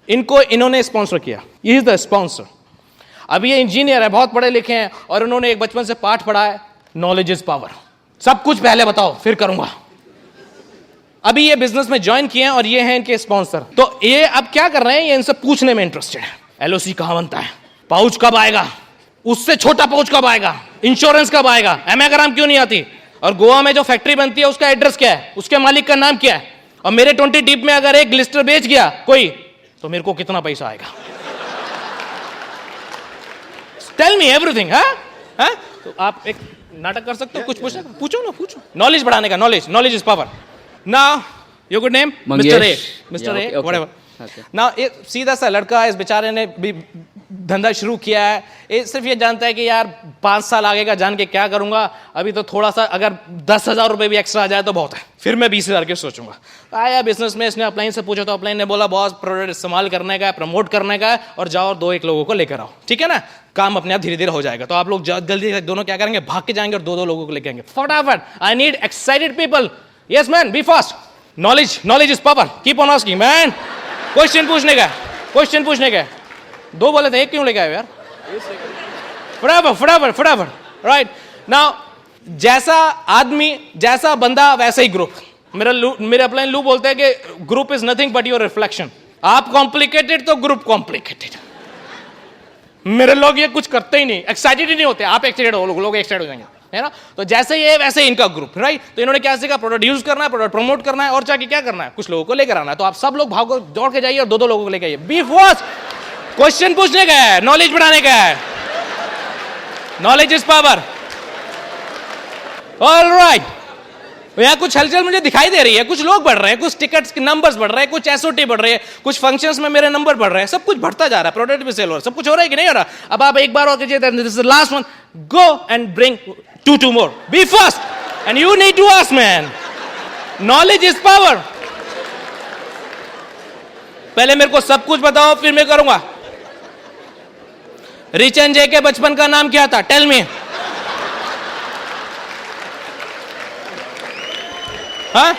इन्होंने स्पॉन्सर किया, ये इज द स्पॉन्सर। अब ये इंजीनियर है, बहुत पढ़े लिखे हैं, और उन्होंने एक बचपन से पाठ पढ़ा है, नॉलेज इज पावर। सब कुछ पहले बताओ फिर करूंगा। अभी ये बिजनेस में ज्वाइन किए हैं और ये हैं इनके स्पॉन्सर। तो ये अब क्या कर रहे हैं, ये इनसे पूछने में इंटरेस्टेड है। एलओसी कहां बनता है, पाउच कब आएगा, उससे छोटा पाउच कब आएगा, इंश्योरेंस कब आएगा, एमेग्राम क्यों नहीं आती, और गोवा में जो फैक्ट्री बनती है उसका एड्रेस क्या है, उसके मालिक का नाम क्या है, और मेरे 20 टीप में अगर एक ग्लिस्टर बेच गया कोई तो मेरे को कितना पैसा आएगा। Tell me everything. हाँ, तो आप एक नाटक कर सकते हो, कुछ पूछो ना, पूछो। नॉलेज बढ़ाने का, knowledge is power. Now your good name? Mangesh. Mister A. Mister Yeah, A, okay, okay. Whatever. Okay. ना ये सीधा सा लड़का है, इस बेचारे ने भी धंधा शुरू किया है. ये सिर्फ ये जानता है कि यार 5 साल आगे का जान के क्या करूंगा, अभी तो थोड़ा सा अगर 10,000 रुपए भी एक्स्ट्रा आ जाए तो बहुत है, फिर मैं 20,000 के सोचूंगा. आया बिजनेस में, इसने अपलाइन से पूछा तो अपलाइन ने बोला बॉस प्रोडक्ट इस्तेमाल करने का है, प्रमोट करने का है, और जाओ और 2-1 लोगों को लेकर आओ. ठीक है ना, काम अपने आप धीरे धीरे हो जाएगा. तो आप लोग जल्दी से दोनों क्या करेंगे, भाग के जाएंगे और 2-2 लोगों को लेके आएंगे फटाफट. I need excited people. Yes man, be fast. Knowledge is power. Keep on asking man. Question पूछने का, क्वेश्चन पूछने का. 2 बोले थे, 1 क्यों लेके आए यार? फटाफट. राइट नाउ, जैसा आदमी जैसा बंदा वैसा ही ग्रुप. मेरे अपलाइन लू बोलते हैं कि group is nothing but your reflection. आप कॉम्प्लिकेटेड तो ग्रुप कॉम्प्लिकेटेड. मेरे लोग ये कुछ करते ही नहीं, एक्साइटेड ही नहीं होते. आप एक्साइटेड हो, लोग एक्साइटेड हो जाएंगे, है ना. तो जैसे ये वैसे ही इनका ग्रुप. राइट, तो इन्होंने क्या सीखा, प्रोडक्ट यूज करना है, प्रोडक्ट प्रमोट करना है, और जाके क्या करना है, कुछ लोगों को लेकर आना है. तो आप सब लोग भागो, दौड़ के जाइए और 2-2 लोगों को लेकर आइए. B fast. क्वेश्चन पूछने का है, नॉलेज बढ़ाने का है. Knowledge is power. ऑलराइट, यहाँ कुछ हलचल मुझे दिखाई दे रही है. कुछ लोग बढ़ रहे हैं, कुछ टिकट्स के नंबर्स बढ़ रहे हैं, कुछ एसओटी बढ़ रहे हैं, कुछ फंक्शंस में मेरे नंबर बढ़ रहे हैं. सब कुछ बढ़ता जा रहा है, प्रोडक्ट भी सेल हो रहा है, सब कुछ हो रहा है कि नहीं हो रहा. अब आप एक बार और कीजिए, this is the last one. Go and bring 2 more. Be fast and you need to ask man. Knowledge is power. पहले मेरे को सब कुछ बताओ, फिर मैं करूंगा. रिच एंड जे के बचपन का नाम क्या था? Tell me. हाँ,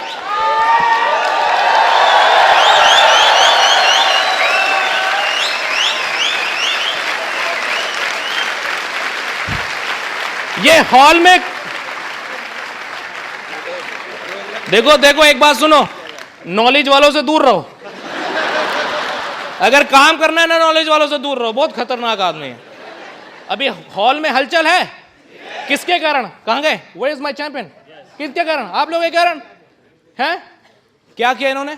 ये हॉल में देखो एक बात सुनो, नॉलेज वालों से दूर रहो. अगर काम करना है ना, नॉलेज वालों से दूर रहो. बहुत खतरनाक आदमी है. अभी हॉल में हलचल है, किसके कारण? कहां गए? Where is my champion? किसके कारण? आप लोगों के कारण है. क्या किया इन्होंने?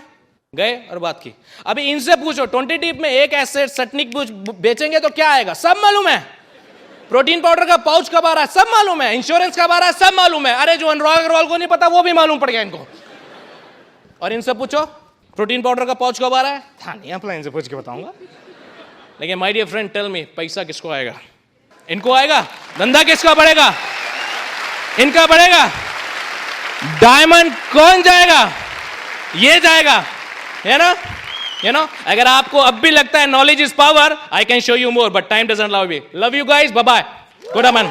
गए और बात की. अभी इनसे पूछो, 20 टीप में एक एसेट सटनिक बेचेंगे तो क्या आएगा? सब मालूम है. प्रोटीन पाउडर का पाउच कब आ रहा है? सब मालूम है. इंश्योरेंस कब आ रहा है? सब मालूम है. अरे जो अनुराग अग्रवाल को नहीं पता वो भी मालूम पड़ गया इनको. और इनसे पूछो प्रोटीन पाउडर का पाउच कब आ रहा है? हाँ, नहीं अपलाइन से पूछ के बताऊंगा. लेकिन my dear friend, tell me, पैसा किसको आएगा? इनको आएगा. धंधा किसका बढ़ेगा? इनका बढ़ेगा. डायमंड कौन जाएगा? ये जाएगा, है ना. यू नो, अगर आपको अब भी लगता है knowledge is power, I can show you more, but time doesn't allow me. Love you guys, bye bye, good man.